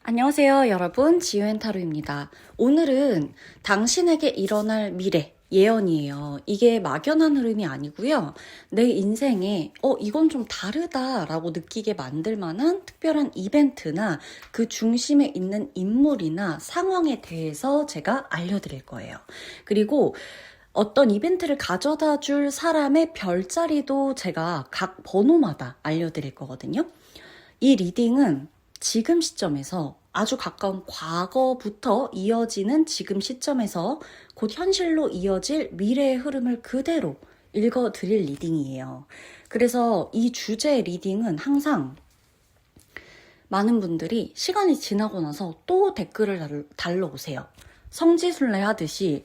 안녕하세요, 여러분. 지유앤타로입니다. 오늘은 당신에게 일어날 미래 예언이에요. 이게 막연한 흐름이 아니고요. 내 인생에 이건 좀 다르다라고 느끼게 만들 만한 특별한 이벤트나 그 중심에 있는 인물이나 상황에 대해서 제가 알려드릴 거예요. 그리고 어떤 이벤트를 가져다 줄 사람의 별자리도 제가 각 번호마다 알려드릴 거거든요. 이 리딩은 지금 시점에서 아주 가까운 과거부터 이어지는 지금 시점에서 곧 현실로 이어질 미래의 흐름을 그대로 읽어드릴 리딩이에요. 그래서 이 주제의 리딩은 항상 많은 분들이 시간이 지나고 나서 또 댓글을 달러오세요. 성지순례 하듯이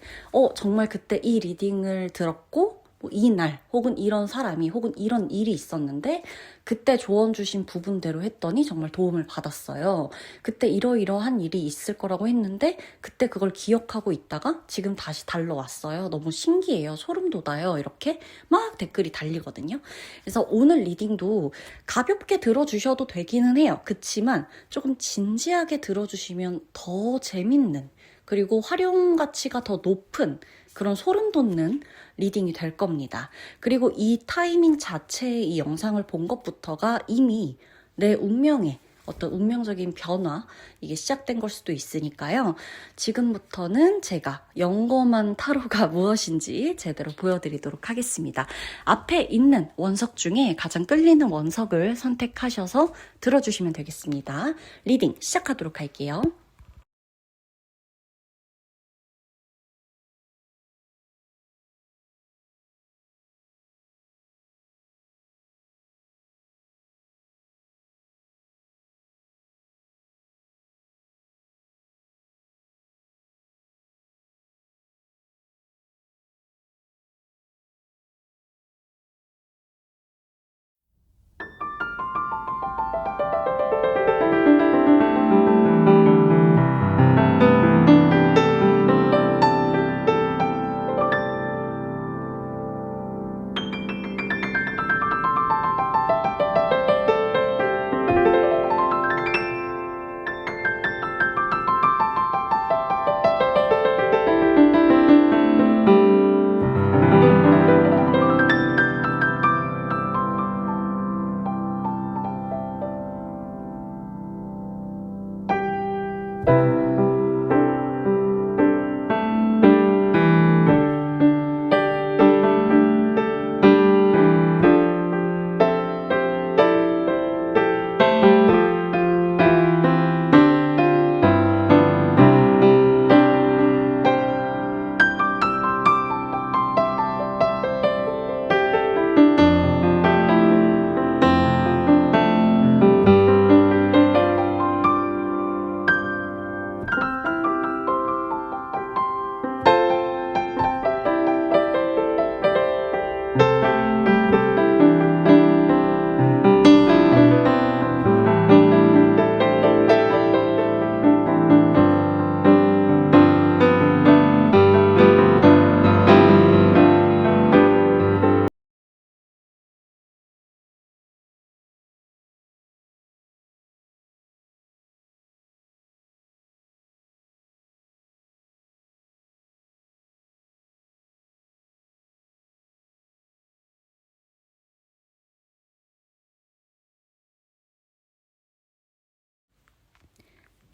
정말 그때 이 리딩을 들었고 이날 혹은 이런 사람이 혹은 이런 일이 있었는데 그때 조언 주신 부분대로 했더니 정말 도움을 받았어요. 그때 이러이러한 일이 있을 거라고 했는데 그때 그걸 기억하고 있다가 지금 다시 달러왔어요. 너무 신기해요. 소름 돋아요. 이렇게 막 댓글이 달리거든요. 그래서 오늘 리딩도 가볍게 들어주셔도 되기는 해요. 그치만 조금 진지하게 들어주시면 더 재밌는 그리고 활용 가치가 더 높은 그런 소름 돋는 리딩이 될 겁니다. 그리고 이 타이밍 자체의 이 영상을 본 것부터가 이미 내 운명에 어떤 운명적인 변화, 이게 시작된 걸 수도 있으니까요. 지금부터는 제가 영검한 타로가 무엇인지 제대로 보여드리도록 하겠습니다. 앞에 있는 원석 중에 가장 끌리는 원석을 선택하셔서 들어주시면 되겠습니다. 리딩 시작하도록 할게요.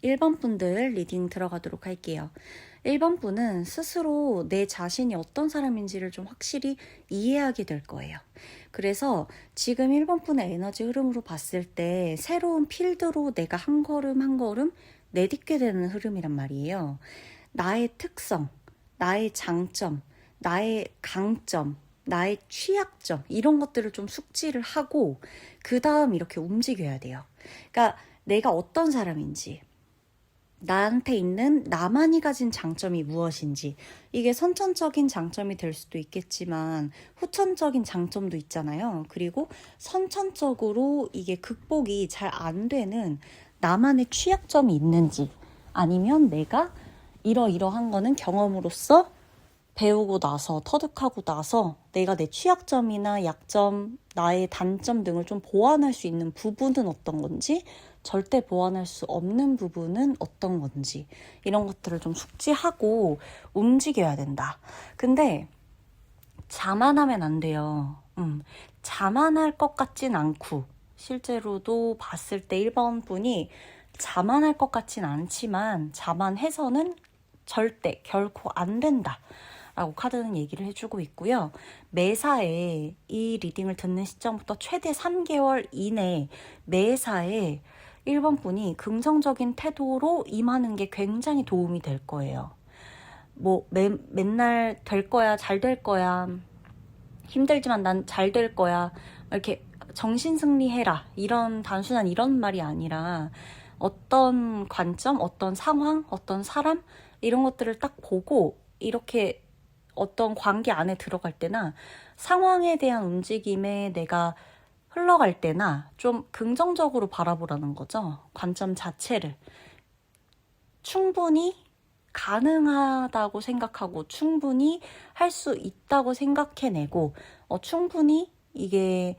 1번 분들 리딩 들어가도록 할게요. 1번 분은 스스로 내 자신이 어떤 사람인지를 좀 확실히 이해하게 될 거예요. 그래서 지금 1번 분의 에너지 흐름으로 봤을 때 새로운 필드로 내가 한 걸음 한 걸음 내딛게 되는 흐름이란 말이에요. 나의 특성, 나의 장점, 나의 강점, 나의 취약점 이런 것들을 좀 숙지를 하고 그 다음 이렇게 움직여야 돼요. 그러니까 내가 어떤 사람인지 나한테 있는 나만이 가진 장점이 무엇인지 이게 선천적인 장점이 될 수도 있겠지만 후천적인 장점도 있잖아요. 그리고 선천적으로 이게 극복이 잘 안 되는 나만의 취약점이 있는지 아니면 내가 이러이러한 거는 경험으로서 배우고 나서 터득하고 나서 내가 내 취약점이나 약점, 나의 단점 등을 좀 보완할 수 있는 부분은 어떤 건지 절대 보완할 수 없는 부분은 어떤 건지 이런 것들을 좀 숙지하고 움직여야 된다. 근데 자만하면 안 돼요. 자만할 것 같진 않고 실제로도 봤을 때 1번 분이 자만할 것 같진 않지만 자만해서는 절대 결코 안 된다 라고 카드는 얘기를 해주고 있고요. 매사에 이 리딩을 듣는 시점부터 최대 3개월 이내 매사에 1번 분이 긍정적인 태도로 임하는 게 굉장히 도움이 될 거예요. 뭐 맨날 될 거야, 잘 될 거야, 힘들지만 난 잘 될 거야, 이렇게 정신승리해라 이런 단순한 이런 말이 아니라 어떤 관점, 어떤 상황, 어떤 사람 이런 것들을 딱 보고 이렇게 어떤 관계 안에 들어갈 때나 상황에 대한 움직임에 내가 흘러갈 때나 좀 긍정적으로 바라보라는 거죠. 관점 자체를. 충분히 가능하다고 생각하고 충분히 할 수 있다고 생각해내고 충분히 이게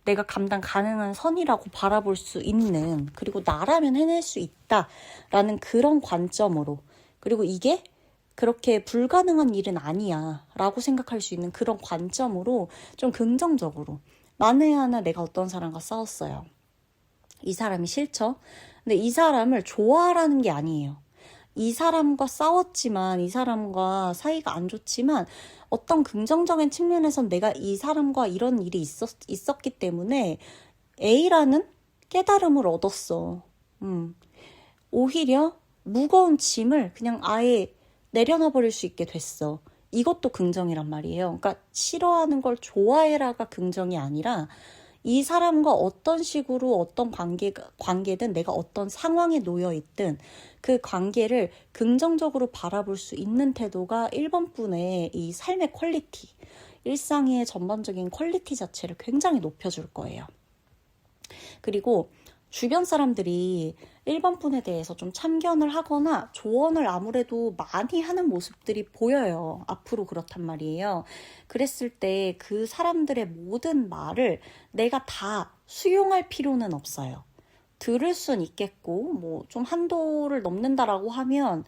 내가 감당 가능한 선이라고 바라볼 수 있는, 그리고 나라면 해낼 수 있다라는 그런 관점으로, 그리고 이게 그렇게 불가능한 일은 아니야 라고 생각할 수 있는 그런 관점으로 좀 긍정적으로. 만에 하나 내가 어떤 사람과 싸웠어요. 이 사람이 싫죠? 근데 이 사람을 좋아하라는 게 아니에요. 이 사람과 싸웠지만, 이 사람과 사이가 안 좋지만 어떤 긍정적인 측면에선 내가 이 사람과 이런 일이 있었기 때문에 A라는 깨달음을 얻었어. 오히려 무거운 짐을 그냥 아예 내려놔 버릴 수 있게 됐어. 이것도 긍정이란 말이에요. 그러니까 싫어하는 걸 좋아해라가 긍정이 아니라 이 사람과 어떤 식으로 어떤 관계든 내가 어떤 상황에 놓여 있든 그 관계를 긍정적으로 바라볼 수 있는 태도가 1번 분의 이 삶의 퀄리티, 일상의 전반적인 퀄리티 자체를 굉장히 높여줄 거예요. 그리고 주변 사람들이 1번 분에 대해서 좀 참견을 하거나 조언을 아무래도 많이 하는 모습들이 보여요. 앞으로 그렇단 말이에요. 그랬을 때 그 사람들의 모든 말을 내가 다 수용할 필요는 없어요. 들을 순 있겠고 뭐 좀 한도를 넘는다라고 하면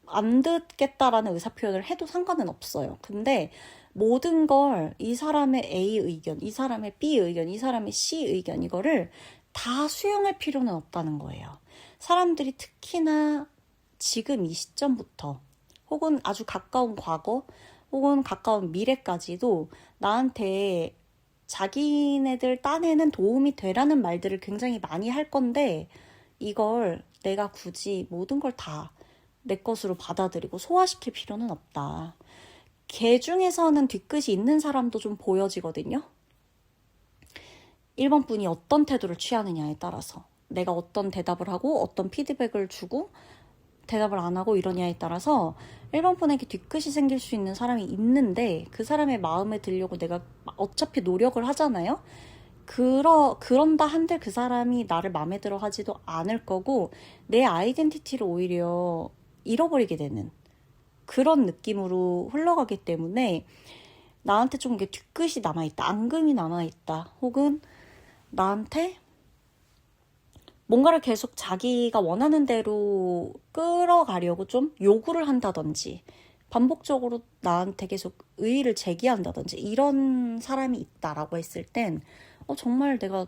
안 듣겠다라는 의사표현을 해도 상관은 없어요. 근데 모든 걸 이 사람의 A 의견, 이 사람의 B 의견, 이 사람의 C 의견 이거를 다 수용할 필요는 없다는 거예요. 사람들이 특히나 지금 이 시점부터 혹은 아주 가까운 과거 혹은 가까운 미래까지도 나한테 자기네들 딴에는 도움이 되라는 말들을 굉장히 많이 할 건데 이걸 내가 굳이 모든 걸 다 내 것으로 받아들이고 소화시킬 필요는 없다. 걔 중에서는 뒤끝이 있는 사람도 좀 보여지거든요. 1번 분이 어떤 태도를 취하느냐에 따라서 내가 어떤 대답을 하고 어떤 피드백을 주고 대답을 안 하고 이러냐에 따라서 1번 분에게 뒤끝이 생길 수 있는 사람이 있는데 그 사람의 마음에 들려고 내가 어차피 노력을 하잖아요. 그런다 한들 그 사람이 나를 마음에 들어 하지도 않을 거고 내 아이덴티티를 오히려 잃어버리게 되는 그런 느낌으로 흘러가기 때문에 나한테 좀 이게 뒤끝이 남아있다, 앙금이 남아있다, 혹은 나한테 뭔가를 계속 자기가 원하는 대로 끌어가려고 좀 요구를 한다든지 반복적으로 나한테 계속 의의를 제기한다든지 이런 사람이 있다라고 했을 땐 정말 내가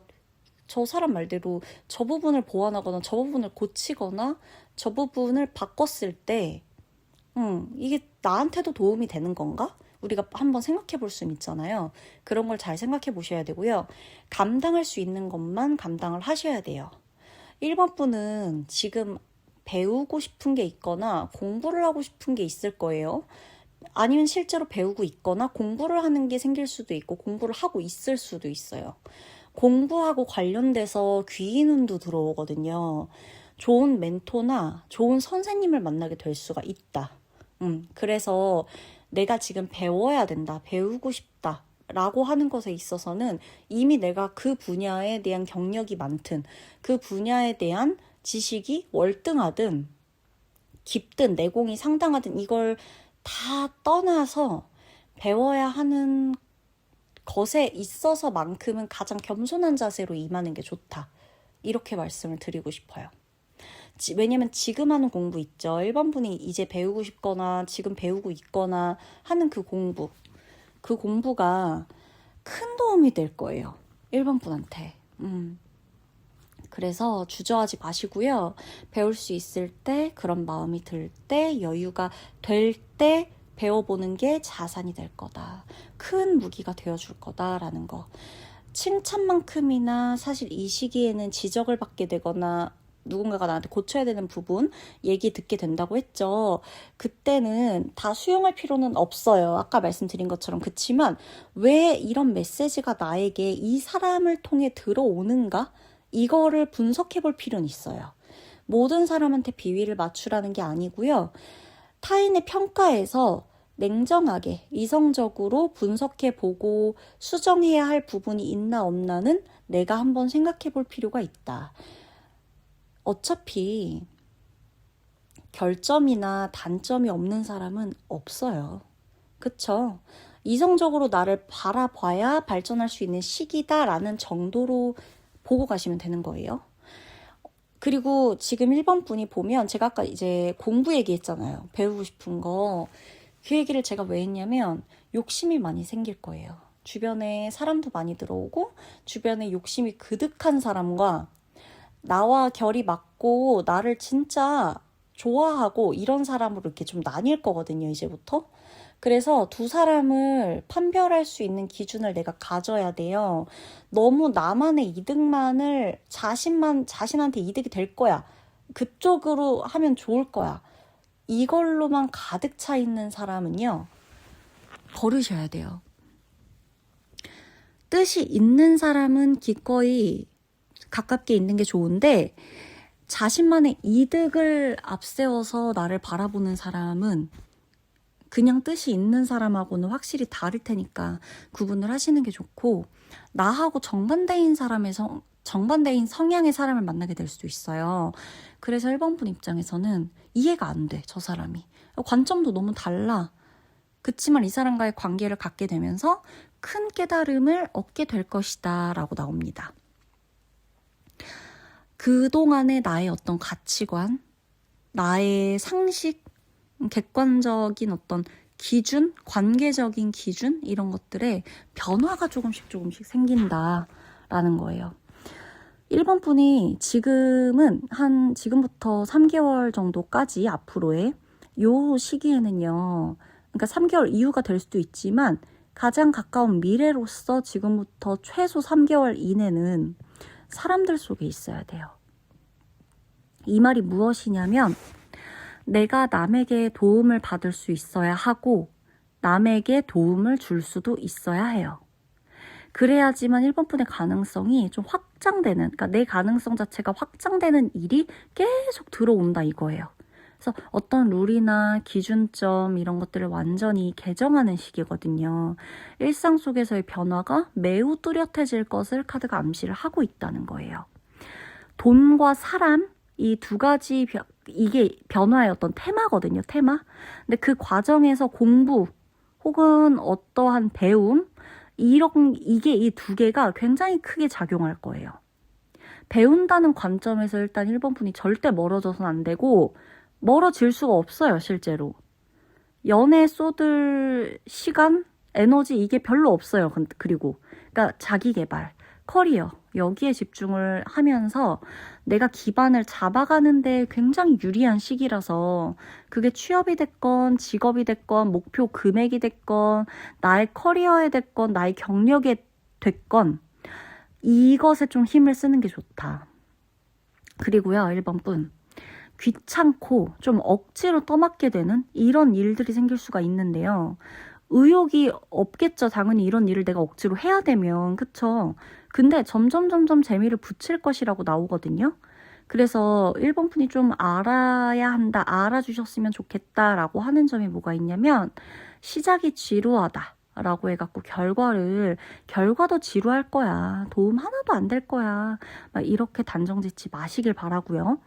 저 사람 말대로 저 부분을 보완하거나 저 부분을 고치거나 저 부분을 바꿨을 때 이게 나한테도 도움이 되는 건가? 우리가 한번 생각해 볼 수는 있잖아요. 그런 걸 잘 생각해 보셔야 되고요. 감당할 수 있는 것만 감당을 하셔야 돼요. 1번 분은 지금 배우고 싶은 게 있거나 공부를 하고 싶은 게 있을 거예요. 아니면 실제로 배우고 있거나 공부를 하는 게 생길 수도 있고 공부를 하고 있을 수도 있어요. 공부하고 관련돼서 귀인운도 들어오거든요. 좋은 멘토나 좋은 선생님을 만나게 될 수가 있다. 그래서 내가 지금 배워야 된다, 배우고 싶다 라고 하는 것에 있어서는 이미 내가 그 분야에 대한 경력이 많든 그 분야에 대한 지식이 월등하든 깊든 내공이 상당하든 이걸 다 떠나서 배워야 하는 것에 있어서만큼은 가장 겸손한 자세로 임하는 게 좋다 이렇게 말씀을 드리고 싶어요. 왜냐면 지금 하는 공부 있죠. 1번 분이 이제 배우고 싶거나 지금 배우고 있거나 하는 그 공부가 큰 도움이 될 거예요. 1번 분한테. 그래서 주저하지 마시고요. 배울 수 있을 때, 그런 마음이 들 때, 여유가 될 때 배워보는 게 자산이 될 거다. 큰 무기가 되어줄 거다라는 거. 칭찬만큼이나 사실 이 시기에는 지적을 받게 되거나 누군가가 나한테 고쳐야 되는 부분 얘기 듣게 된다고 했죠. 그때는 다 수용할 필요는 없어요. 아까 말씀드린 것처럼. 그치만 왜 이런 메시지가 나에게 이 사람을 통해 들어오는가? 이거를 분석해 볼 필요는 있어요. 모든 사람한테 비위를 맞추라는 게 아니고요. 타인의 평가에서 냉정하게 이성적으로 분석해 보고 수정해야 할 부분이 있나 없나는 내가 한번 생각해 볼 필요가 있다. 어차피 결점이나 단점이 없는 사람은 없어요. 그쵸? 이성적으로 나를 바라봐야 발전할 수 있는 시기다라는 정도로 보고 가시면 되는 거예요. 그리고 지금 1번 분이 보면 제가 아까 이제 공부 얘기했잖아요. 배우고 싶은 거. 그 얘기를 제가 왜 했냐면 욕심이 많이 생길 거예요. 주변에 사람도 많이 들어오고 주변에 욕심이 그득한 사람과 나와 결이 맞고 나를 진짜 좋아하고 이런 사람으로 이렇게 좀 나뉠 거거든요, 이제부터. 그래서 두 사람을 판별할 수 있는 기준을 내가 가져야 돼요. 너무 나만의 이득만을 자신한테 이득이 될 거야. 그쪽으로 하면 좋을 거야. 이걸로만 가득 차 있는 사람은요, 버리셔야 돼요. 뜻이 있는 사람은 기꺼이 가깝게 있는 게 좋은데 자신만의 이득을 앞세워서 나를 바라보는 사람은 그냥 뜻이 있는 사람하고는 확실히 다를 테니까 구분을 하시는 게 좋고, 나하고 정반대인 성향의 사람을 만나게 될 수도 있어요. 그래서 1번 분 입장에서는 이해가 안 돼, 저 사람이. 관점도 너무 달라. 그치만 이 사람과의 관계를 갖게 되면서 큰 깨달음을 얻게 될 것이다 라고 나옵니다. 그동안의 나의 어떤 가치관, 나의 상식, 객관적인 어떤 기준, 관계적인 기준 이런 것들에 변화가 조금씩 생긴다라는 거예요. 1번 분이 지금부터 3개월 정도까지 앞으로의 요 시기에는요. 그러니까 3개월 이후가 될 수도 있지만 가장 가까운 미래로서 지금부터 최소 3개월 이내는 사람들 속에 있어야 돼요. 이 말이 무엇이냐면 내가 남에게 도움을 받을 수 있어야 하고 남에게 도움을 줄 수도 있어야 해요. 그래야지만 1번 분의 가능성이 좀 확장되는, 그러니까 내 가능성 자체가 확장되는 일이 계속 들어온다 이거예요. 그래서 어떤 룰이나 기준점 이런 것들을 완전히 개정하는 시기거든요. 일상 속에서의 변화가 매우 뚜렷해질 것을 카드가 암시를 하고 있다는 거예요. 돈과 사람, 이 두 가지 이게 변화의 어떤 테마거든요. 테마. 근데 그 과정에서 공부 혹은 어떠한 배움 이게 이 두 개가 굉장히 크게 작용할 거예요. 배운다는 관점에서 일단 1번 분이 절대 멀어져서는 안 되고 멀어질 수가 없어요. 실제로. 연애에 쏟을 시간, 에너지 이게 별로 없어요. 그리고 그러니까 자기 개발, 커리어 여기에 집중을 하면서 내가 기반을 잡아가는데 굉장히 유리한 시기라서 그게 취업이 됐건 직업이 됐건 목표 금액이 됐건 나의 커리어에 됐건 나의 경력에 됐건 이것에 좀 힘을 쓰는 게 좋다. 그리고요 1번 분 귀찮고 좀 억지로 떠맡게 되는 이런 일들이 생길 수가 있는데요. 의욕이 없겠죠. 당연히 이런 일을 내가 억지로 해야 되면. 그쵸? 근데 점점 재미를 붙일 것이라고 나오거든요. 그래서 1번 분이 좀 알아야 한다, 알아주셨으면 좋겠다라고 하는 점이 뭐가 있냐면 시작이 지루하다 라고 해갖고 결과도 지루할 거야. 도움 하나도 안 될 거야. 막 이렇게 단정 짓지 마시길 바라고요.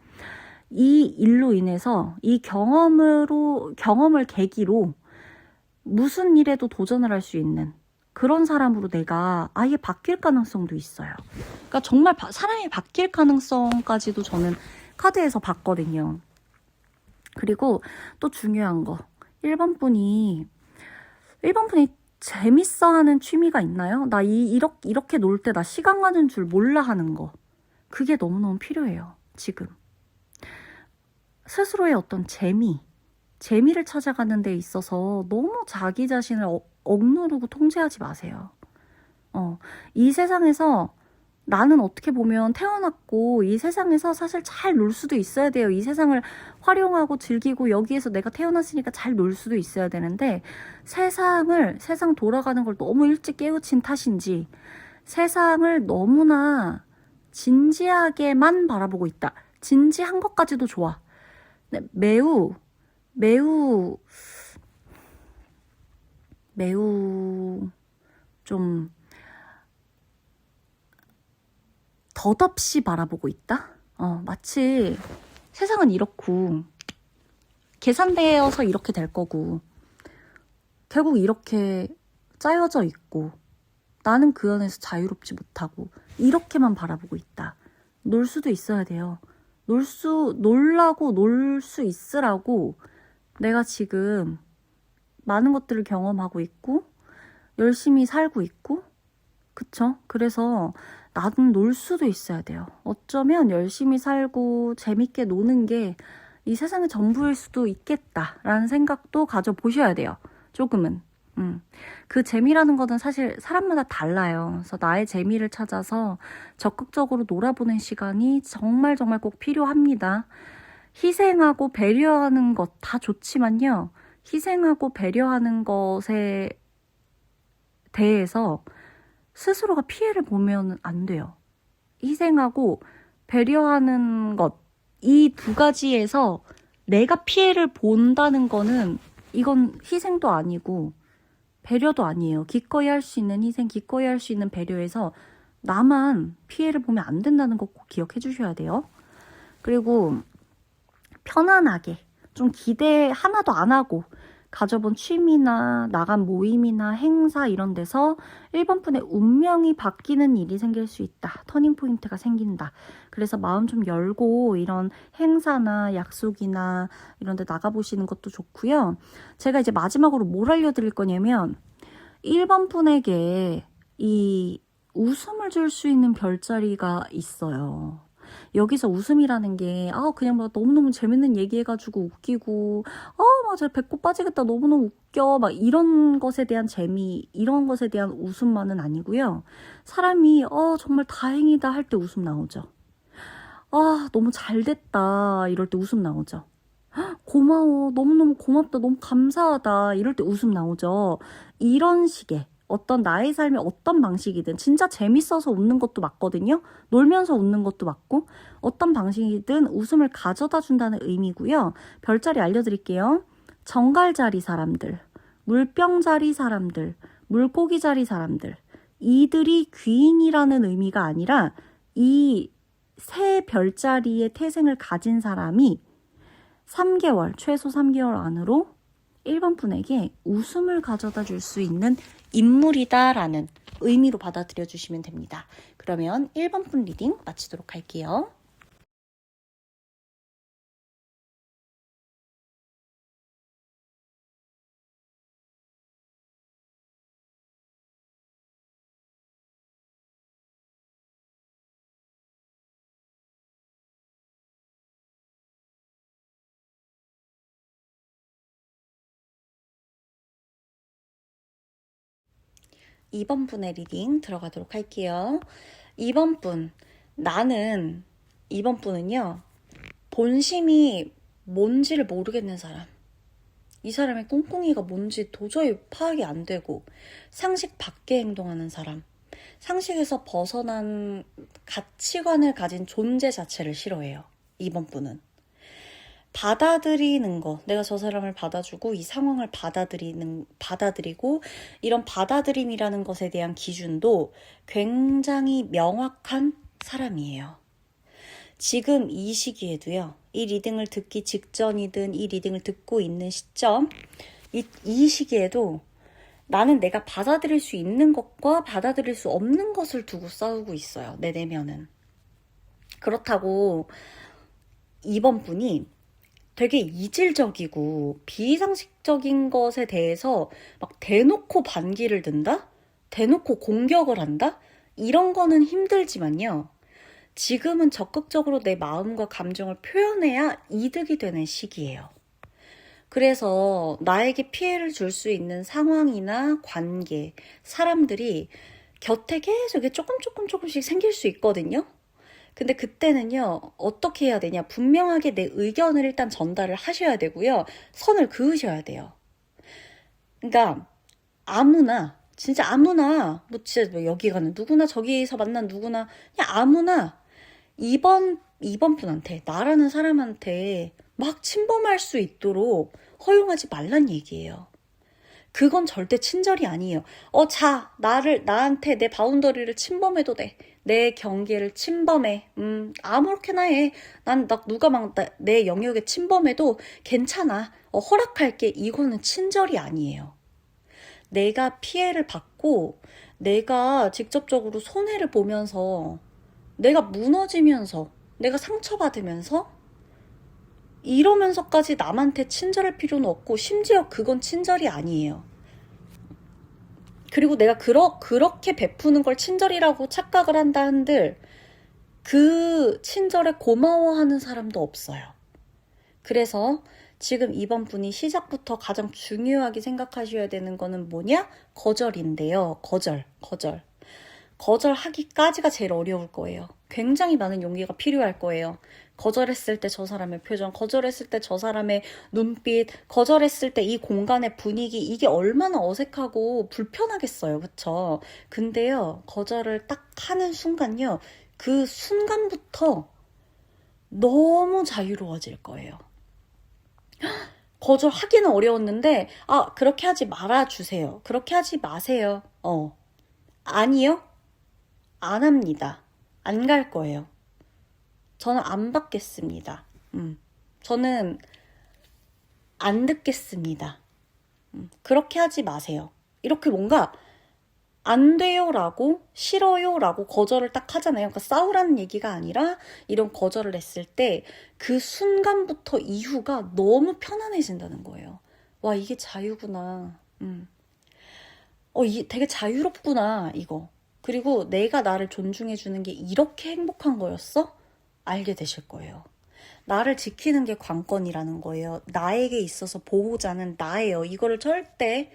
이 일로 인해서 이 경험을 계기로 무슨 일에도 도전을 할 수 있는 그런 사람으로 내가 아예 바뀔 가능성도 있어요. 그러니까 정말 사람이 바뀔 가능성까지도 저는 카드에서 봤거든요. 그리고 또 중요한 거, 1번 분이 재밌어 하는 취미가 있나요? 나 이렇게 놀 때 나 시간 가는 줄 몰라 하는 거. 그게 너무너무 필요해요, 지금. 스스로의 어떤 재미를 찾아가는 데 있어서 너무 자기 자신을 억누르고 통제하지 마세요. 이 세상에서 나는 어떻게 보면 태어났고 이 세상에서 사실 잘 놀 수도 있어야 돼요. 이 세상을 활용하고 즐기고 여기에서 내가 태어났으니까 잘 놀 수도 있어야 되는데 세상 돌아가는 걸 너무 일찍 깨우친 탓인지 세상을 너무나 진지하게만 바라보고 있다. 진지한 것까지도 좋아. 근데 매우 좀 덧없이 바라보고 있다? 마치 세상은 이렇고 계산되어서 이렇게 될 거고 결국 이렇게 짜여져 있고 나는 그 안에서 자유롭지 못하고 이렇게만 바라보고 있다. 놀 수도 있어야 돼요. 놀라고 놀 수 있으라고 내가 지금 많은 것들을 경험하고 있고 열심히 살고 있고 그쵸? 그래서 나는 놀 수도 있어야 돼요. 어쩌면 열심히 살고 재밌게 노는 게 이 세상의 전부일 수도 있겠다라는 생각도 가져보셔야 돼요. 조금은. 그 재미라는 거는 사실 사람마다 달라요. 그래서 나의 재미를 찾아서 적극적으로 놀아보는 시간이 정말 정말 꼭 필요합니다. 희생하고 배려하는 것 다 좋지만요. 희생하고 배려하는 것에 대해서 스스로가 피해를 보면 안 돼요. 희생하고 배려하는 것, 이 두 가지에서 내가 피해를 본다는 거는 이건 희생도 아니고 배려도 아니에요. 기꺼이 할 수 있는 희생, 기꺼이 할 수 있는 배려에서 나만 피해를 보면 안 된다는 거 꼭 기억해 주셔야 돼요. 그리고 편안하게 좀 기대 하나도 안 하고 가져본 취미나 나간 모임이나 행사 이런 데서 1번 분의 운명이 바뀌는 일이 생길 수 있다. 터닝포인트가 생긴다. 그래서 마음 좀 열고 이런 행사나 약속이나 이런 데 나가보시는 것도 좋고요. 제가 이제 마지막으로 뭘 알려드릴 거냐면 1번 분에게 이 웃음을 줄 수 있는 별자리가 있어요. 여기서 웃음이라는 게 그냥 막 너무너무 재밌는 얘기해가지고 웃기고 막 제가 배꼽 빠지겠다 너무너무 웃겨 막 이런 것에 대한 재미 이런 것에 대한 웃음만은 아니고요. 사람이 정말 다행이다 할 때 웃음 나오죠. 너무 잘됐다 이럴 때 웃음 나오죠. 고마워 너무너무 고맙다 너무 감사하다 이럴 때 웃음 나오죠. 이런 식의 어떤 나의 삶의 어떤 방식이든 진짜 재밌어서 웃는 것도 맞거든요. 놀면서 웃는 것도 맞고 어떤 방식이든 웃음을 가져다 준다는 의미고요. 별자리 알려드릴게요. 정갈자리 사람들, 물병자리 사람들, 물고기자리 사람들 이들이 귀인이라는 의미가 아니라 이 세 별자리의 태생을 가진 사람이 3개월, 최소 3개월 안으로 1번 분에게 웃음을 가져다 줄 수 있는 인물이다라는 의미로 받아들여 주시면 됩니다. 그러면 1번 분 리딩 마치도록 할게요. 이 번 분의 리딩 들어가도록 할게요. 2번 분, 나는 2번 분은요. 본심이 뭔지를 모르겠는 사람. 이 사람의 꿍꿍이가 뭔지 도저히 파악이 안 되고 상식 밖에 행동하는 사람. 상식에서 벗어난 가치관을 가진 존재 자체를 싫어해요. 2번 분은. 받아들이는 거, 내가 저 사람을 받아주고 이 상황을 받아들이고 이런 받아들임이라는 것에 대한 기준도 굉장히 명확한 사람이에요. 지금 이 시기에도요. 이 리딩을 듣기 직전이든 이 리딩을 듣고 있는 시점 이 시기에도 나는 내가 받아들일 수 있는 것과 받아들일 수 없는 것을 두고 싸우고 있어요. 내 내면은. 그렇다고 이번 분이 되게 이질적이고 비상식적인 것에 대해서 막 대놓고 반기를 든다? 대놓고 공격을 한다? 이런 거는 힘들지만요. 지금은 적극적으로 내 마음과 감정을 표현해야 이득이 되는 시기예요. 그래서 나에게 피해를 줄 수 있는 상황이나 관계, 사람들이 곁에 계속 조금씩 생길 수 있거든요. 근데 그때는요, 어떻게 해야 되냐. 분명하게 내 의견을 일단 전달을 하셔야 되고요. 선을 그으셔야 돼요. 그러니까 아무나, 진짜 아무나, 뭐 진짜 뭐 여기 가는 누구나, 저기서 만난 누구나, 그냥 아무나 이번 분한테, 나라는 사람한테 막 침범할 수 있도록 허용하지 말란 얘기예요. 그건 절대 친절이 아니에요. 나한테 내 바운더리를 침범해도 돼. 내 경계를 침범해. 아무렇게나 해. 누가 막 내 영역에 침범해도 괜찮아. 허락할게. 이거는 친절이 아니에요. 내가 피해를 받고, 내가 직접적으로 손해를 보면서, 내가 무너지면서, 내가 상처받으면서, 이러면서까지 남한테 친절할 필요는 없고, 심지어 그건 친절이 아니에요. 그리고 내가 그렇게 베푸는 걸 친절이라고 착각을 한다 한들 그 친절에 고마워하는 사람도 없어요. 그래서 지금 이번 분이 시작부터 가장 중요하게 생각하셔야 되는 거는 뭐냐? 거절인데요. 거절. 거절하기까지가 제일 어려울 거예요. 굉장히 많은 용기가 필요할 거예요. 거절했을 때 저 사람의 표정, 거절했을 때 저 사람의 눈빛, 거절했을 때 이 공간의 분위기, 이게 얼마나 어색하고 불편하겠어요. 그쵸? 근데요, 거절을 딱 하는 순간요, 그 순간부터 너무 자유로워질 거예요. 거절하기는 어려웠는데, 그렇게 하지 말아주세요. 그렇게 하지 마세요. 아니요? 안 합니다. 안 갈 거예요. 저는 안 받겠습니다. 저는 안 듣겠습니다. 그렇게 하지 마세요. 이렇게 뭔가 안 돼요라고 싫어요라고 거절을 딱 하잖아요. 그러니까 싸우라는 얘기가 아니라 이런 거절을 했을 때 그 순간부터 이후가 너무 편안해진다는 거예요. 와, 이게 자유구나. 이게 되게 자유롭구나, 이거. 그리고 내가 나를 존중해주는 게 이렇게 행복한 거였어? 알게 되실 거예요. 나를 지키는 게 관건이라는 거예요. 나에게 있어서 보호자는 나예요. 이거를 절대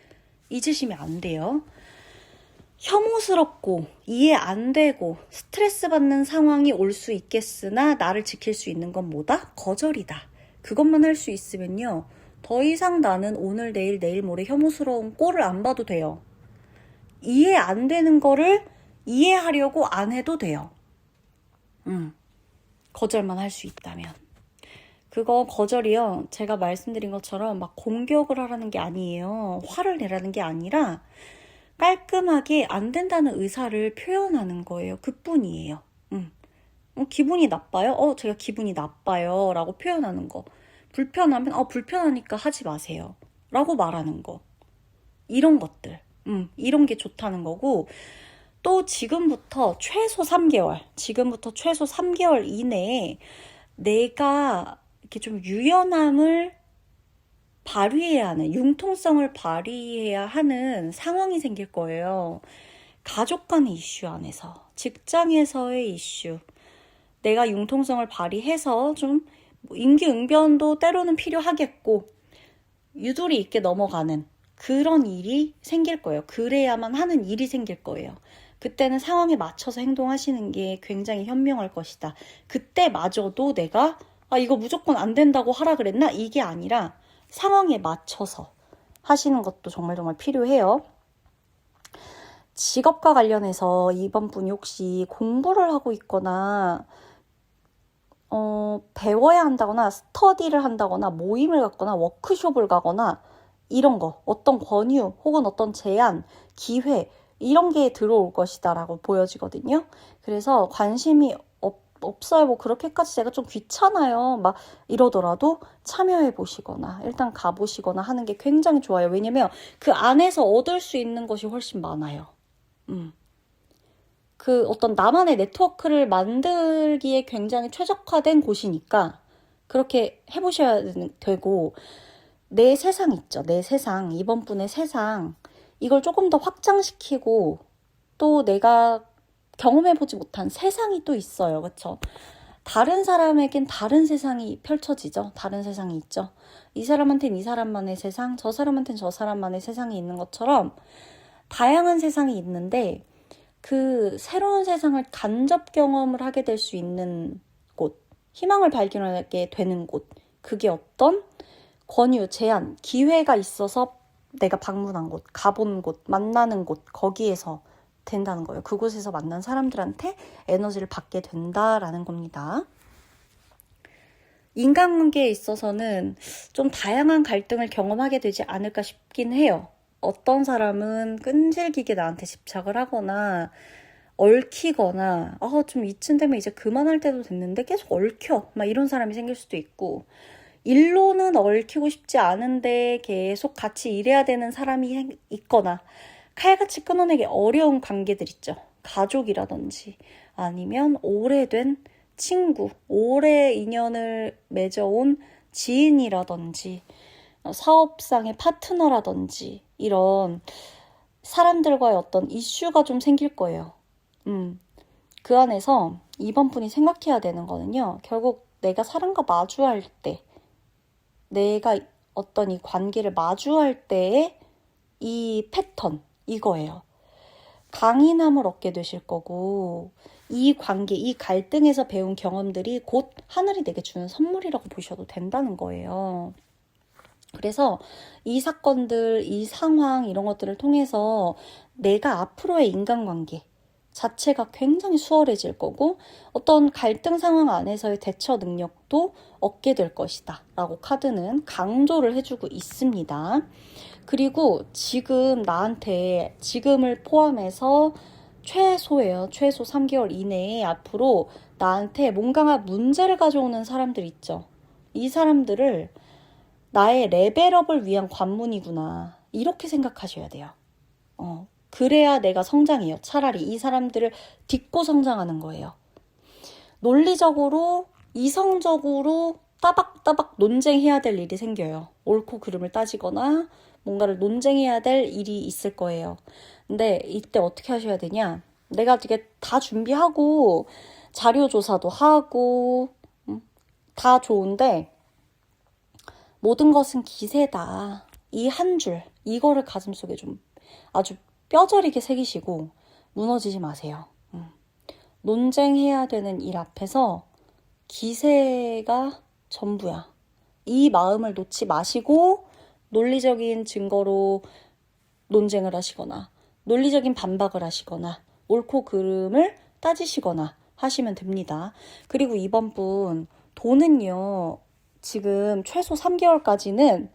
잊으시면 안 돼요. 혐오스럽고 이해 안 되고 스트레스 받는 상황이 올 수 있겠으나 나를 지킬 수 있는 건 뭐다? 거절이다. 그것만 할 수 있으면요. 더 이상 나는 오늘 내일 모레 혐오스러운 꼴을 안 봐도 돼요. 이해 안 되는 거를 이해하려고 안 해도 돼요. 거절만 할 수 있다면. 그거 거절이요. 제가 말씀드린 것처럼 막 공격을 하라는 게 아니에요. 화를 내라는 게 아니라 깔끔하게 안 된다는 의사를 표현하는 거예요. 그뿐이에요. 기분이 나빠요? 제가 기분이 나빠요. 라고 표현하는 거. 불편하면 불편하니까 하지 마세요. 라고 말하는 거. 이런 것들. 이런 게 좋다는 거고, 또 지금부터 최소 3개월 이내에 내가 이렇게 좀 유연함을 발휘해야 하는, 융통성을 발휘해야 하는 상황이 생길 거예요. 가족 간의 이슈 안에서, 직장에서의 이슈. 내가 융통성을 발휘해서 좀 임기응변도 때로는 필요하겠고, 유도리 있게 넘어가는 그런 일이 생길 거예요. 그래야만 하는 일이 생길 거예요. 그때는 상황에 맞춰서 행동하시는 게 굉장히 현명할 것이다. 그때마저도 내가 이거 무조건 안 된다고 하라 그랬나? 이게 아니라 상황에 맞춰서 하시는 것도 정말 필요해요. 직업과 관련해서 이번 분이 혹시 공부를 하고 있거나 배워야 한다거나 스터디를 한다거나 모임을 갖거나 워크숍을 가거나 이런 거, 어떤 권유 혹은 어떤 제안, 기회 이런 게 들어올 것이다 라고 보여지거든요. 그래서 관심이 없어요. 뭐 그렇게까지 제가 좀 귀찮아요. 막 이러더라도 참여해 보시거나 일단 가보시거나 하는 게 굉장히 좋아요. 왜냐면 그 안에서 얻을 수 있는 것이 훨씬 많아요. 그 어떤 나만의 네트워크를 만들기에 굉장히 최적화된 곳이니까 그렇게 해보셔야 되고, 내 세상 있죠. 내 세상, 이번 분의 세상, 이걸 조금 더 확장시키고 또 내가 경험해보지 못한 세상이 또 있어요. 그쵸? 다른 사람에겐 다른 세상이 펼쳐지죠. 다른 세상이 있죠. 이 사람한테는 이 사람만의 세상, 저 사람한테는 저 사람만의 세상이 있는 것처럼 다양한 세상이 있는데, 그 새로운 세상을 간접 경험을 하게 될 수 있는 곳, 희망을 발견하게 되는 곳, 그게 어떤 권유, 제안, 기회가 있어서 내가 방문한 곳, 가본 곳, 만나는 곳, 거기에서 된다는 거예요. 그곳에서 만난 사람들한테 에너지를 받게 된다라는 겁니다. 인간관계에 있어서는 좀 다양한 갈등을 경험하게 되지 않을까 싶긴 해요. 어떤 사람은 끈질기게 나한테 집착을 하거나 얽히거나 좀 이쯤 되면 이제 그만할 때도 됐는데 계속 얽혀 막 이런 사람이 생길 수도 있고, 일로는 얽히고 싶지 않은데 계속 같이 일해야 되는 사람이 있거나, 칼같이 끊어내기 어려운 관계들 있죠. 가족이라든지 아니면 오래된 친구, 오래 인연을 맺어온 지인이라든지 사업상의 파트너라든지 이런 사람들과의 어떤 이슈가 좀 생길 거예요. 그 안에서 이번 분이 생각해야 되는 거는요, 결국 내가 사람과 마주할 때, 내가 어떤 이 관계를 마주할 때의 이 패턴, 이거예요. 강인함을 얻게 되실 거고, 이 관계, 이 갈등에서 배운 경험들이 곧 하늘이 내게 주는 선물이라고 보셔도 된다는 거예요. 그래서 이 사건들, 이 상황, 이런 것들을 통해서 내가 앞으로의 인간관계 자체가 굉장히 수월해질 거고, 어떤 갈등 상황 안에서의 대처 능력도 얻게 될 것이다 라고 카드는 강조를 해주고 있습니다. 그리고 지금 나한테, 지금을 포함해서 최소예요. 최소 3개월 이내에 앞으로 나한테 뭔가 문제를 가져오는 사람들 있죠. 이 사람들을 나의 레벨업을 위한 관문이구나, 이렇게 생각하셔야 돼요. 그래야 내가 성장해요. 차라리 이 사람들을 딛고 성장하는 거예요. 논리적으로, 이성적으로 따박따박 논쟁해야 될 일이 생겨요. 옳고 그름을 따지거나 뭔가를 논쟁해야 될 일이 있을 거예요. 근데 이때 어떻게 하셔야 되냐? 내가 되게 다 준비하고 자료 조사도 하고 다 좋은데 모든 것은 기세다, 이 한 줄, 이거를 가슴속에 좀 아주 뼈저리게 새기시고 무너지지 마세요. 논쟁해야 되는 일 앞에서 기세가 전부야. 이 마음을 놓지 마시고 논리적인 증거로 논쟁을 하시거나 논리적인 반박을 하시거나 옳고 그름을 따지시거나 하시면 됩니다. 그리고 이번 분 돈은요, 지금 최소 3개월까지는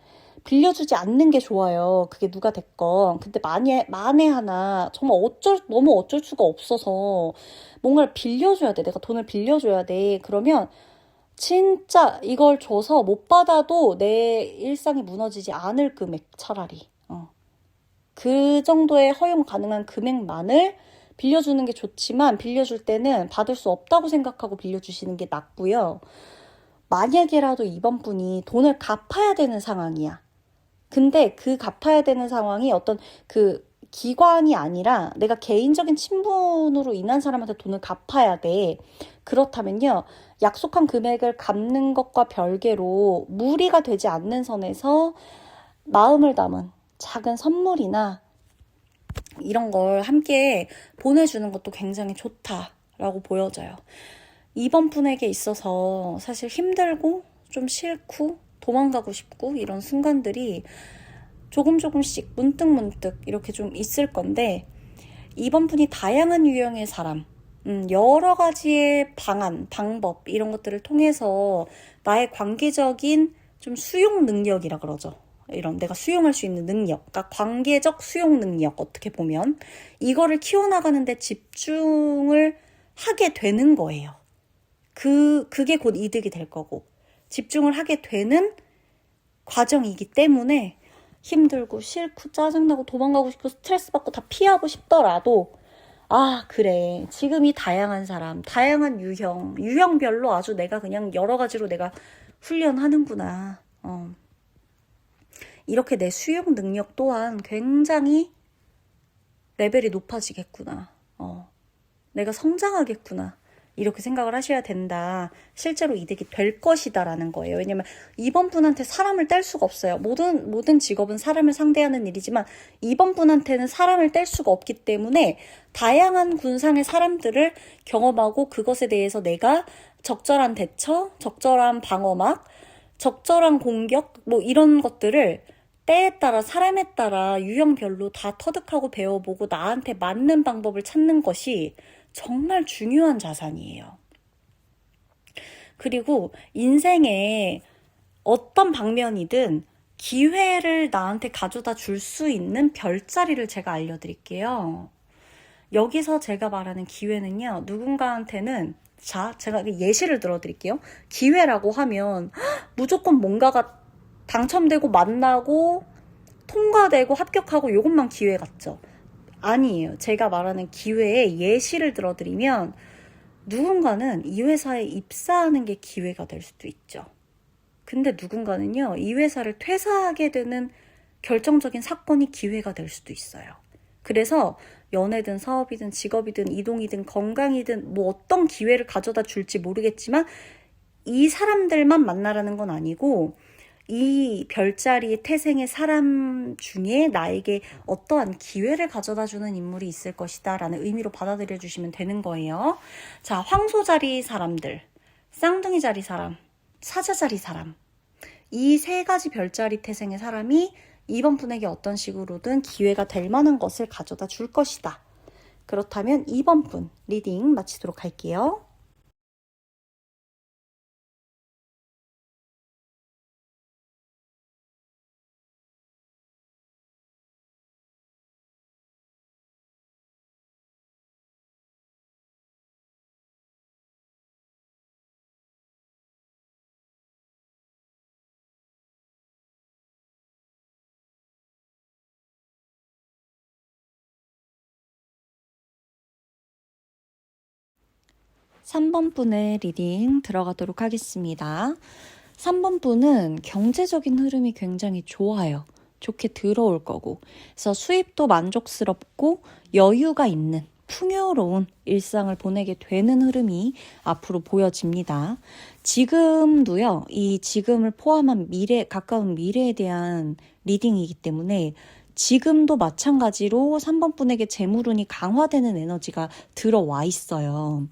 빌려주지 않는 게 좋아요. 그게 누가 됐건. 근데 만에 하나 정말 너무 어쩔 수가 없어서 뭔가를 빌려줘야 돼. 내가 돈을 빌려줘야 돼. 그러면 진짜 이걸 줘서 못 받아도 내 일상이 무너지지 않을 금액, 차라리. 그 정도의 허용 가능한 금액만을 빌려주는 게 좋지만, 빌려줄 때는 받을 수 없다고 생각하고 빌려주시는 게 낫고요. 만약에라도 이번 분이 돈을 갚아야 되는 상황이야. 근데 그 갚아야 되는 상황이 어떤 그 기관이 아니라 내가 개인적인 친분으로 인한 사람한테 돈을 갚아야 돼. 그렇다면요, 약속한 금액을 갚는 것과 별개로 무리가 되지 않는 선에서 마음을 담은 작은 선물이나 이런 걸 함께 보내주는 것도 굉장히 좋다라고 보여져요. 이번 분에게 있어서 사실 힘들고 좀 싫고 도망가고 싶고 이런 순간들이 조금씩 문득문득 이렇게 좀 있을 건데, 이번 분이 다양한 유형의 사람, 여러 가지의 방안, 방법 이런 것들을 통해서 나의 관계적인 좀 수용 능력이라 그러죠. 이런 내가 수용할 수 있는 능력, 그러니까 관계적 수용 능력, 어떻게 보면 이거를 키워나가는 데 집중을 하게 되는 거예요. 그게 곧 이득이 될 거고, 집중을 하게 되는 과정이기 때문에 힘들고 싫고 짜증나고 도망가고 싶고 스트레스 받고 다 피하고 싶더라도, 아, 그래. 지금 이 다양한 사람, 다양한 유형별로 아주 내가 그냥 여러 가지로 내가 훈련하는구나. 이렇게 내 수용 능력 또한 굉장히 레벨이 높아지겠구나. 내가 성장하겠구나. 이렇게 생각을 하셔야 된다. 실제로 이득이 될 것이다라는 거예요. 왜냐면 이번 분한테 사람을 뗄 수가 없어요. 모든 직업은 사람을 상대하는 일이지만 이번 분한테는 사람을 뗄 수가 없기 때문에 다양한 군상의 사람들을 경험하고 그것에 대해서 내가 적절한 대처, 적절한 방어막, 적절한 공격 뭐 이런 것들을 때에 따라 사람에 따라 유형별로 다 터득하고 배워보고 나한테 맞는 방법을 찾는 것이 정말 중요한 자산이에요. 그리고 인생에 어떤 방면이든 기회를 나한테 가져다 줄 수 있는 별자리를 제가 알려드릴게요. 여기서 제가 말하는 기회는요, 누군가한테는, 자, 제가 예시를 들어드릴게요. 기회라고 하면 무조건 뭔가가 당첨되고 만나고 통과되고 합격하고 이것만 기회 같죠? 아니에요. 제가 말하는 기회의 예시를 들어드리면 누군가는 이 회사에 입사하는 게 기회가 될 수도 있죠. 근데 누군가는요, 이 회사를 퇴사하게 되는 결정적인 사건이 기회가 될 수도 있어요. 그래서 연애든 사업이든 직업이든 이동이든 건강이든 뭐 어떤 기회를 가져다 줄지 모르겠지만 이 사람들만 만나라는 건 아니고 이 별자리 태생의 사람 중에 나에게 어떠한 기회를 가져다 주는 인물이 있을 것이다 라는 의미로 받아들여 주시면 되는 거예요. 자, 황소자리 사람들, 쌍둥이 자리 사람, 사자자리 사람, 이 세 가지 별자리 태생의 사람이 이번 분에게 어떤 식으로든 기회가 될 만한 것을 가져다 줄 것이다. 그렇다면 이번 분 리딩 마치도록 할게요. 삼 번 분의 리딩 들어가도록 하겠습니다. 3번 분은 경제적인 흐름이 굉장히 좋아요. 좋게 들어올 거고. 그래서 수입도 만족스럽고 여유가 있는 풍요로운 일상을 보내게 되는 흐름이 앞으로 보여집니다. 지금도요, 이 지금을 포함한 가까운 미래에 대한 리딩이기 때문에 지금도 마찬가지로 3번 분에게 재물운이 강화되는 에너지가 들어와 있어요.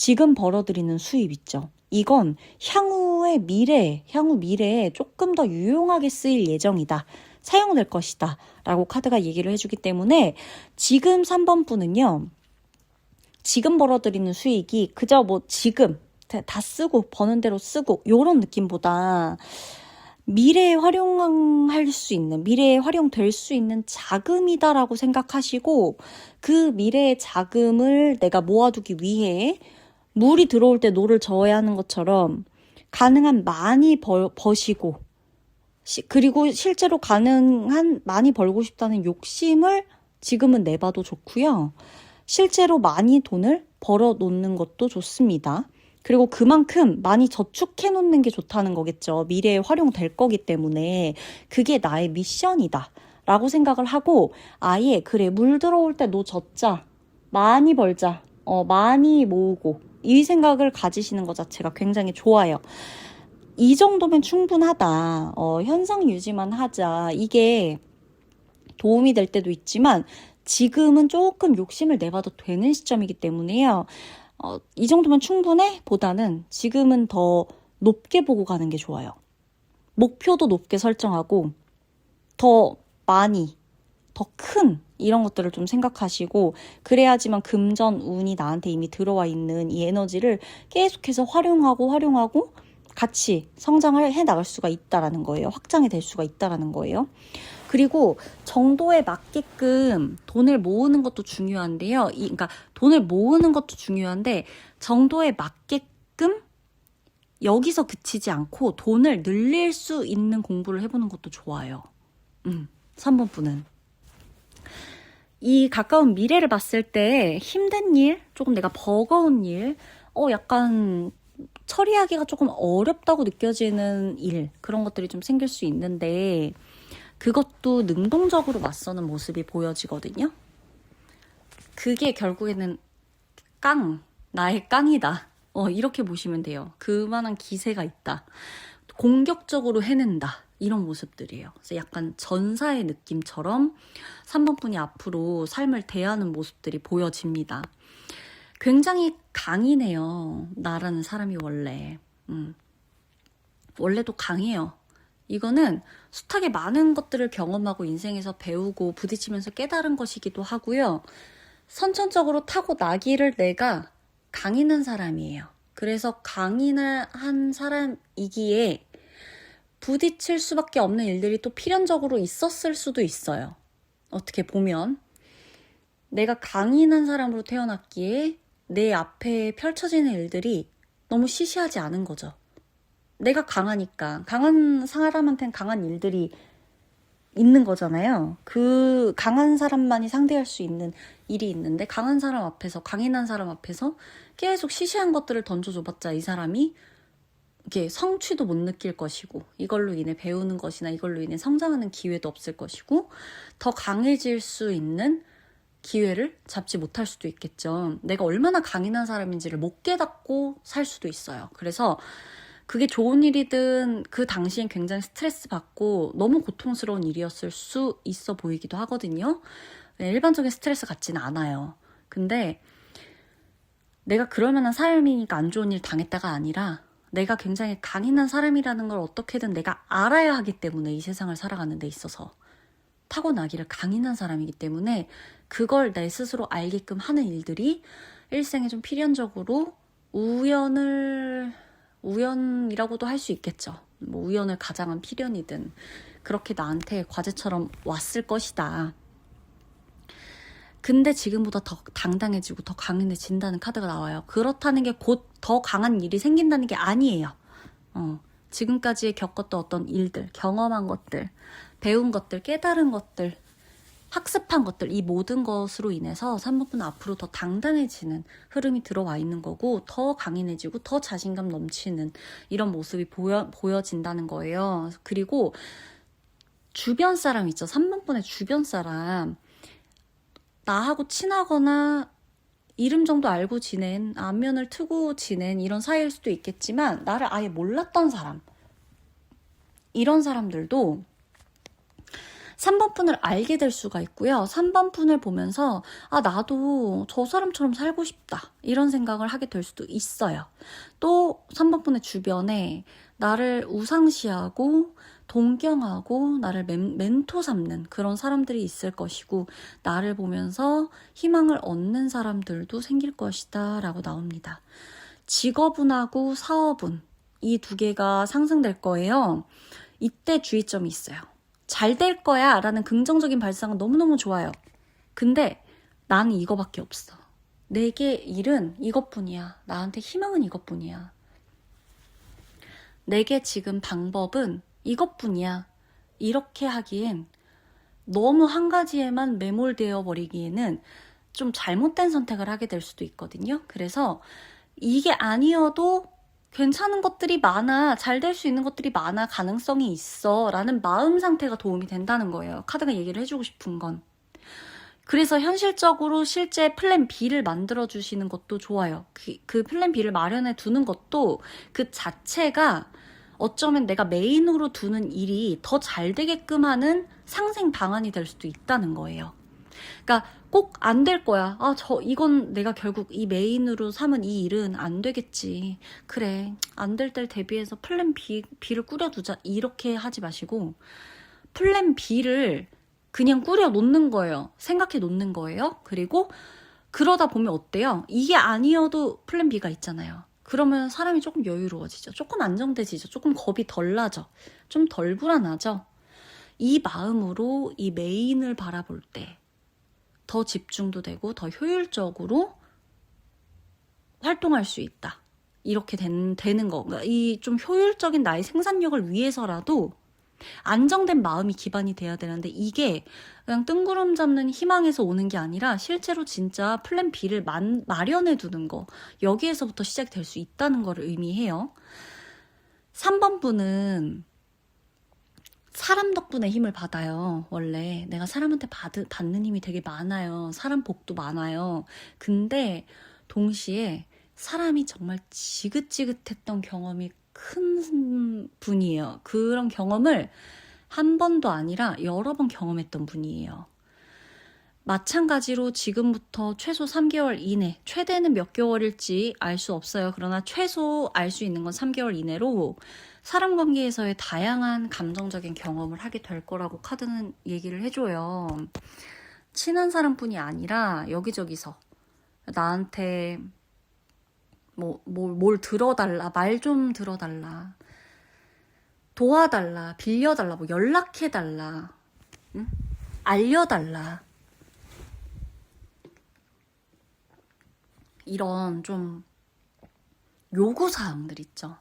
지금 벌어들이는 수입 있죠. 이건 향후 미래에 조금 더 유용하게 쓰일 예정이다. 사용될 것이다. 라고 카드가 얘기를 해주기 때문에 지금 3번 분은요. 지금 벌어들이는 수익이 그저 뭐 지금 다 쓰고 버는 대로 쓰고 요런 느낌보다 미래에 활용될 수 있는 자금이다라고 생각하시고 그 미래의 자금을 내가 모아두기 위해 물이 들어올 때 노를 저어야 하는 것처럼 가능한 많이 버시고 그리고 실제로 가능한 많이 벌고 싶다는 욕심을 지금은 내봐도 좋고요. 실제로 많이 돈을 벌어 놓는 것도 좋습니다. 그리고 그만큼 많이 저축해 놓는 게 좋다는 거겠죠. 미래에 활용될 거기 때문에 그게 나의 미션이다 라고 생각을 하고 아예 그래 물 들어올 때 노 젓자 많이 벌자 많이 모으고 이 생각을 가지시는 것 자체가 굉장히 좋아요. 이 정도면 충분하다. 현상 유지만 하자. 이게 도움이 될 때도 있지만 지금은 조금 욕심을 내봐도 되는 시점이기 때문에요. 이 정도면 충분해? 보다는 지금은 더 높게 보고 가는 게 좋아요. 목표도 높게 설정하고 더 많이, 더 큰 이런 것들을 좀 생각하시고 그래야지만 금전 운이 나한테 이미 들어와 있는 이 에너지를 계속해서 활용하고 같이 성장을 해나갈 수가 있다라는 거예요. 확장이 될 수가 있다라는 거예요. 그리고 정도에 맞게끔 돈을 모으는 것도 중요한데요. 그러니까 돈을 모으는 것도 중요한데 정도에 맞게끔 여기서 그치지 않고 돈을 늘릴 수 있는 공부를 해보는 것도 좋아요. 3번 분은. 이 가까운 미래를 봤을 때 힘든 일, 조금 내가 버거운 일, 약간 처리하기가 조금 어렵다고 느껴지는 일, 그런 것들이 좀 생길 수 있는데 그것도 능동적으로 맞서는 모습이 보여지거든요. 그게 결국에는 나의 깡이다. 이렇게 보시면 돼요. 그만한 기세가 있다. 공격적으로 해낸다. 이런 모습들이에요. 그래서 약간 전사의 느낌처럼 3번 분이 앞으로 삶을 대하는 모습들이 보여집니다. 굉장히 강이네요. 나라는 사람이 원래. 원래도 강해요. 이거는 숱하게 많은 것들을 경험하고 인생에서 배우고 부딪히면서 깨달은 것이기도 하고요. 선천적으로 타고나기를 내가 강인한 사람이에요. 그래서 강인한 사람이기에 부딪힐 수밖에 없는 일들이 또 필연적으로 있었을 수도 있어요. 어떻게 보면 내가 강인한 사람으로 태어났기에 내 앞에 펼쳐지는 일들이 너무 시시하지 않은 거죠. 내가 강하니까 강한 사람한테는 강한 일들이 있는 거잖아요. 그 강한 사람만이 상대할 수 있는 일이 있는데 강한 사람 앞에서, 강인한 사람 앞에서 계속 시시한 것들을 던져줘봤자 이 사람이 이게 성취도 못 느낄 것이고 이걸로 인해 배우는 것이나 이걸로 인해 성장하는 기회도 없을 것이고 더 강해질 수 있는 기회를 잡지 못할 수도 있겠죠. 내가 얼마나 강인한 사람인지를 못 깨닫고 살 수도 있어요. 그래서 그게 좋은 일이든 그 당시엔 굉장히 스트레스 받고 너무 고통스러운 일이었을 수 있어 보이기도 하거든요. 일반적인 스트레스 같지는 않아요. 근데 내가 그럴 만한 삶이니까 안 좋은 일 당했다가 아니라 내가 굉장히 강인한 사람이라는 걸 어떻게든 내가 알아야 하기 때문에 이 세상을 살아가는 데 있어서 타고나기를 강인한 사람이기 때문에 그걸 내 스스로 알게끔 하는 일들이 일생에 좀 필연적으로 우연이라고도 할 수 있겠죠. 뭐 우연을 가장한 필연이든 그렇게 나한테 과제처럼 왔을 것이다. 근데 지금보다 더 당당해지고 더 강인해진다는 카드가 나와요. 그렇다는 게 곧 더 강한 일이 생긴다는 게 아니에요. 지금까지 겪었던 어떤 일들, 경험한 것들, 배운 것들, 깨달은 것들, 학습한 것들, 이 모든 것으로 인해서 3번분은 앞으로 더 당당해지는 흐름이 들어와 있는 거고 더 강인해지고 더 자신감 넘치는 이런 모습이 보여진다는 거예요. 그리고 주변 사람 있죠. 3번분의 주변 사람. 나하고 친하거나 이름 정도 알고 지낸, 안면을 트고 지낸 이런 사이일 수도 있겠지만 나를 아예 몰랐던 사람, 이런 사람들도 3번 푼을 알게 될 수가 있고요. 3번 푼을 보면서 나도 저 사람처럼 살고 싶다 이런 생각을 하게 될 수도 있어요. 또 3번 푼의 주변에 나를 우상시하고 동경하고 나를 멘토 삼는 그런 사람들이 있을 것이고 나를 보면서 희망을 얻는 사람들도 생길 것이다 라고 나옵니다. 직업운하고 사업운 이 두 개가 상승될 거예요. 이때 주의점이 있어요. 잘 될 거야 라는 긍정적인 발상은 너무너무 좋아요. 근데 나는 이거밖에 없어. 내게 일은 이것뿐이야. 나한테 희망은 이것뿐이야. 내게 지금 방법은 이것뿐이야. 이렇게 하기엔 너무 한 가지에만 매몰되어 버리기에는 좀 잘못된 선택을 하게 될 수도 있거든요. 그래서 이게 아니어도 괜찮은 것들이 많아, 잘 될 수 있는 것들이 많아, 가능성이 있어 라는 마음 상태가 도움이 된다는 거예요. 카드가 얘기를 해주고 싶은 건. 그래서 현실적으로 실제 플랜 B를 만들어주시는 것도 좋아요. 그 플랜 B를 마련해 두는 것도 그 자체가 어쩌면 내가 메인으로 두는 일이 더 잘 되게끔 하는 상생 방안이 될 수도 있다는 거예요. 그러니까 꼭 안 될 거야. 이건 내가 결국 이 메인으로 삼은 이 일은 안 되겠지. 그래, 안 될 때 대비해서 플랜 B를 꾸려두자. 이렇게 하지 마시고 플랜 B를 그냥 꾸려 놓는 거예요. 생각해 놓는 거예요. 그리고 그러다 보면 어때요? 이게 아니어도 플랜 B가 있잖아요. 그러면 사람이 조금 여유로워지죠. 조금 안정돼지죠. 조금 겁이 덜 나죠. 좀 덜 불안하죠. 이 마음으로 이 메인을 바라볼 때 더 집중도 되고 더 효율적으로 활동할 수 있다. 이렇게 되는 거. 그러니까 이 좀 효율적인 나의 생산력을 위해서라도 안정된 마음이 기반이 돼야 되는데 이게 그냥 뜬구름 잡는 희망에서 오는 게 아니라 실제로 진짜 플랜 B를 마련해 두는 거. 여기에서부터 시작될 수 있다는 걸 의미해요. 3번 분은 사람 덕분에 힘을 받아요. 원래 내가 사람한테 받는 힘이 되게 많아요. 사람 복도 많아요. 근데 동시에 사람이 정말 지긋지긋했던 경험이 큰 분이에요. 그런 경험을 한 번도 아니라 여러 번 경험했던 분이에요. 마찬가지로 지금부터 최소 3개월 이내, 최대는 몇 개월일지 알 수 없어요. 그러나 최소 알 수 있는 건 3개월 이내로 사람 관계에서의 다양한 감정적인 경험을 하게 될 거라고 카드는 얘기를 해줘요. 친한 사람뿐이 아니라 여기저기서 나한테 뭘 들어달라, 말 좀 들어달라, 도와달라, 빌려달라, 뭐 연락해달라, 응? 알려달라. 이런 좀 요구사항들 있죠.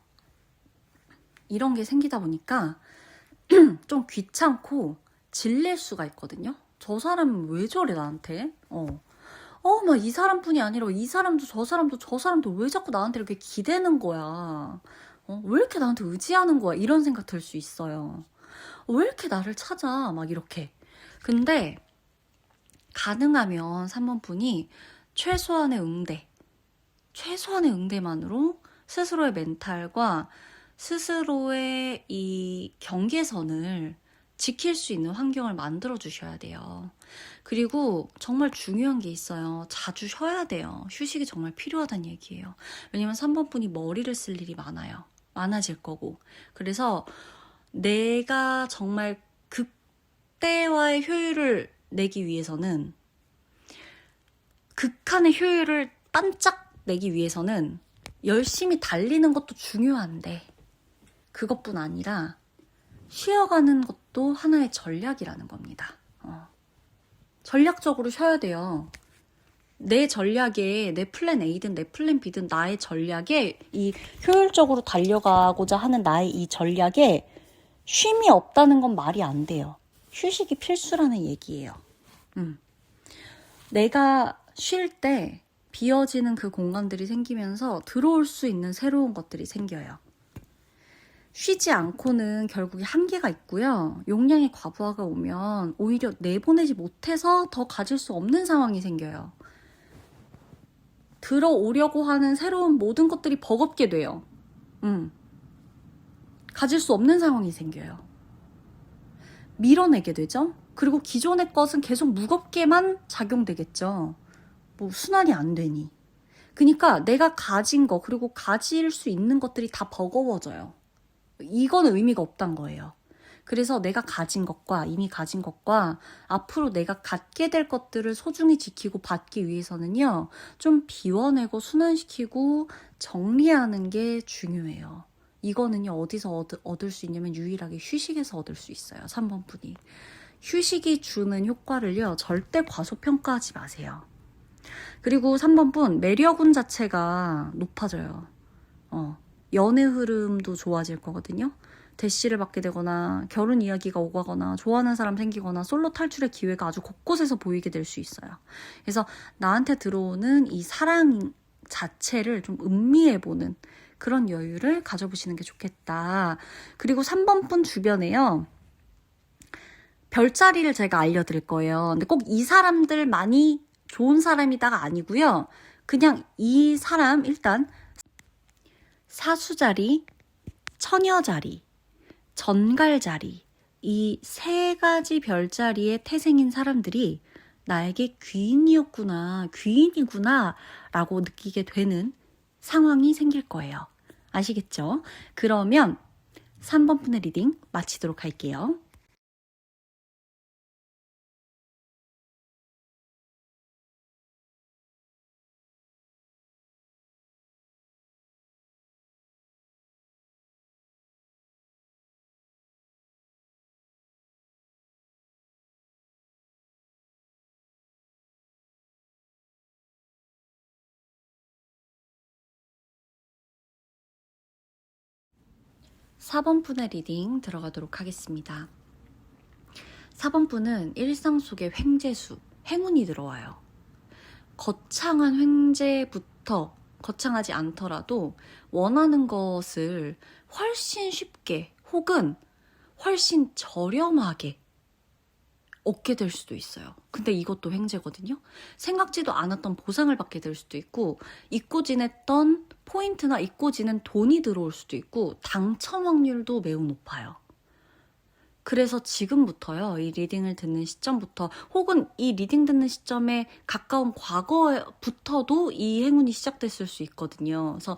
이런 게 생기다 보니까 좀 귀찮고 질릴 수가 있거든요. 저 사람은 왜 저래 나한테? 막 이 사람뿐이 아니라 이 사람도 저 사람도 저 사람도 왜 자꾸 나한테 이렇게 기대는 거야? 왜 이렇게 나한테 의지하는 거야? 이런 생각 들 수 있어요. 왜 이렇게 나를 찾아? 막 이렇게. 근데 가능하면 3번 분이 최소한의 응대만으로 스스로의 멘탈과 스스로의 이 경계선을 지킬 수 있는 환경을 만들어 주셔야 돼요. 그리고 정말 중요한 게 있어요. 자주 쉬어야 돼요. 휴식이 정말 필요하다는 얘기예요. 왜냐면 3번 분이 머리를 쓸 일이 많아질 거고. 그래서 내가 정말 극대화의 효율을 내기 위해서는, 극한의 효율을 반짝 내기 위해서는 열심히 달리는 것도 중요한데 그것뿐 아니라 쉬어가는 것도 하나의 전략이라는 겁니다. 전략적으로 쉬어야 돼요. 내 전략에, 내 플랜 A든 내 플랜 B든 나의 전략에, 이 효율적으로 달려가고자 하는 나의 이 전략에 쉼이 없다는 건 말이 안 돼요. 휴식이 필수라는 얘기예요. 내가 쉴 때 비어지는 그 공간들이 생기면서 들어올 수 있는 새로운 것들이 생겨요. 쉬지 않고는 결국에 한계가 있고요. 용량의 과부하가 오면 오히려 내보내지 못해서 더 가질 수 없는 상황이 생겨요. 들어오려고 하는 새로운 모든 것들이 버겁게 돼요. 가질 수 없는 상황이 생겨요. 밀어내게 되죠. 그리고 기존의 것은 계속 무겁게만 작용되겠죠. 뭐 순환이 안 되니. 그러니까 내가 가진 거, 그리고 가질 수 있는 것들이 다 버거워져요. 이건 의미가 없단 거예요. 그래서 내가 가진 것과 이미 가진 것과 앞으로 내가 갖게 될 것들을 소중히 지키고 받기 위해서는요, 좀 비워내고 순환시키고 정리하는 게 중요해요. 이거는요, 어디서 얻을 수 있냐면 유일하게 휴식에서 얻을 수 있어요. 3번 분이. 휴식이 주는 효과를요, 절대 과소평가하지 마세요. 그리고 3번 분, 매력운 자체가 높아져요. 연애 흐름도 좋아질 거거든요. 대시를 받게 되거나 결혼 이야기가 오가거나 좋아하는 사람 생기거나 솔로 탈출의 기회가 아주 곳곳에서 보이게 될 수 있어요. 그래서 나한테 들어오는 이 사랑 자체를 좀 음미해보는 그런 여유를 가져보시는 게 좋겠다. 그리고 3번 분 주변에요, 별자리를 제가 알려드릴 거예요. 근데 꼭 이 사람들만이 좋은 사람이다가 아니고요. 그냥 이 사람 일단 사수자리, 처녀자리, 전갈자리, 이 세 가지 별자리의 태생인 사람들이 나에게 귀인이구나 라고 느끼게 되는 상황이 생길 거예요. 아시겠죠? 그러면 3번 분의 리딩 마치도록 할게요. 4번 분의 리딩 들어가도록 하겠습니다. 4번 분은 일상 속의 횡재수, 행운이 들어와요. 거창한 횡재부터 거창하지 않더라도 원하는 것을 훨씬 쉽게 혹은 훨씬 저렴하게 얻게 될 수도 있어요. 근데 이것도 횡재거든요. 생각지도 않았던 보상을 받게 될 수도 있고, 잊고 지냈던 포인트나 잊고 지낸 돈이 들어올 수도 있고, 당첨 확률도 매우 높아요. 그래서 지금부터요, 이 리딩을 듣는 시점부터, 혹은 이 리딩 듣는 시점에 가까운 과거부터도 이 행운이 시작됐을 수 있거든요. 그래서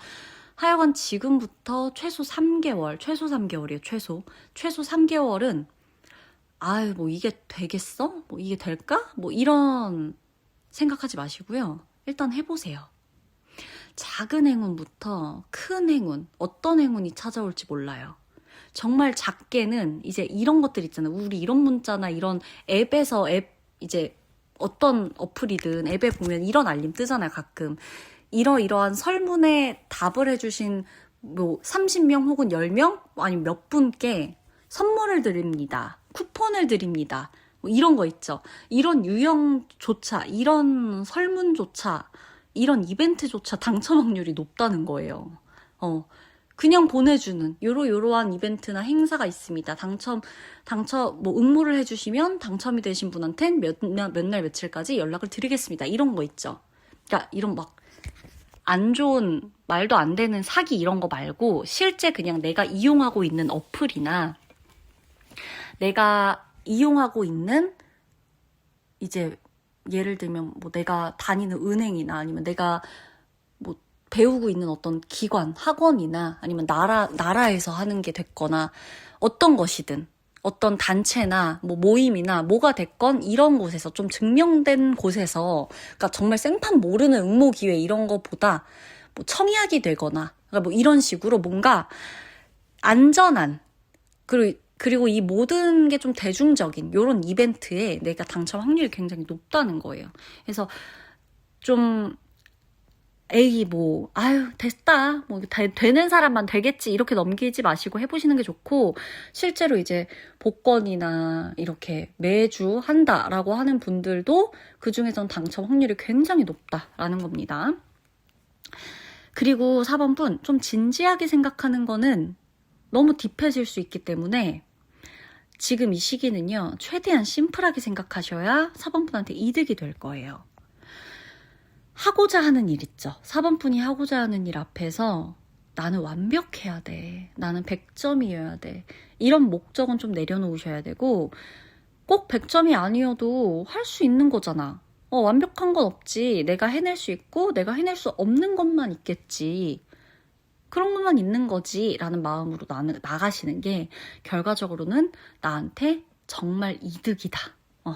하여간 지금부터 최소 3개월이에요, 최소 3개월은 아유, 뭐 이게 되겠어? 뭐 이게 될까? 뭐 이런 생각하지 마시고요. 일단 해보세요. 작은 행운부터 큰 행운, 어떤 행운이 찾아올지 몰라요. 정말 작게는 이제 이런 것들 있잖아요. 우리 이런 문자나 이런 앱에서 이제 어떤 어플이든 앱에 보면 이런 알림 뜨잖아요, 가끔. 이러이러한 설문에 답을 해주신 뭐 30명 혹은 10명? 아니면 몇 분께 선물을 드립니다. 쿠폰을 드립니다. 뭐 이런 거 있죠. 이런 유형조차, 이런 설문조차, 이런 이벤트조차 당첨 확률이 높다는 거예요. 그냥 보내주는 요러한 이벤트나 행사가 있습니다. 뭐 응모를 해주시면 당첨이 되신 분한텐 몇 날 며칠까지 연락을 드리겠습니다. 이런 거 있죠. 그러니까 이런 막 안 좋은 말도 안 되는 사기 이런 거 말고 실제 그냥 내가 이용하고 있는 어플이나 내가 이용하고 있는 이제 예를 들면 뭐 내가 다니는 은행이나 아니면 내가 뭐 배우고 있는 어떤 기관, 학원이나 아니면 나라에서 하는 게 됐거나 어떤 것이든 어떤 단체나 뭐 모임이나 뭐가 됐건 이런 곳에서 좀 증명된 곳에서 그러니까 정말 생판 모르는 응모 기회 이런 거보다 뭐 청약이 되거나 그러니까 뭐 이런 식으로 뭔가 안전한 그리고 이 모든 게 좀 대중적인 이런 이벤트에 내가 당첨 확률이 굉장히 높다는 거예요. 그래서 좀 에이 뭐 아유 됐다 뭐 되는 사람만 되겠지 이렇게 넘기지 마시고 해보시는 게 좋고, 실제로 이제 복권이나 이렇게 매주 한다라고 하는 분들도 그중에선 당첨 확률이 굉장히 높다라는 겁니다. 그리고 4번 분 좀 진지하게 생각하는 거는 너무 딥해질 수 있기 때문에 지금 이 시기는요, 최대한 심플하게 생각하셔야 4번 분한테 이득이 될 거예요. 하고자 하는 일 있죠. 4번 분이 하고자 하는 일 앞에서 나는 완벽해야 돼. 나는 100점이어야 돼. 이런 목적은 좀 내려놓으셔야 되고, 꼭 100점이 아니어도 할 수 있는 거잖아. 완벽한 건 없지. 내가 해낼 수 있고 내가 해낼 수 없는 것만 있겠지. 그런 것만 있는 거지 라는 마음으로 나가시는 게 결과적으로는 나한테 정말 이득이다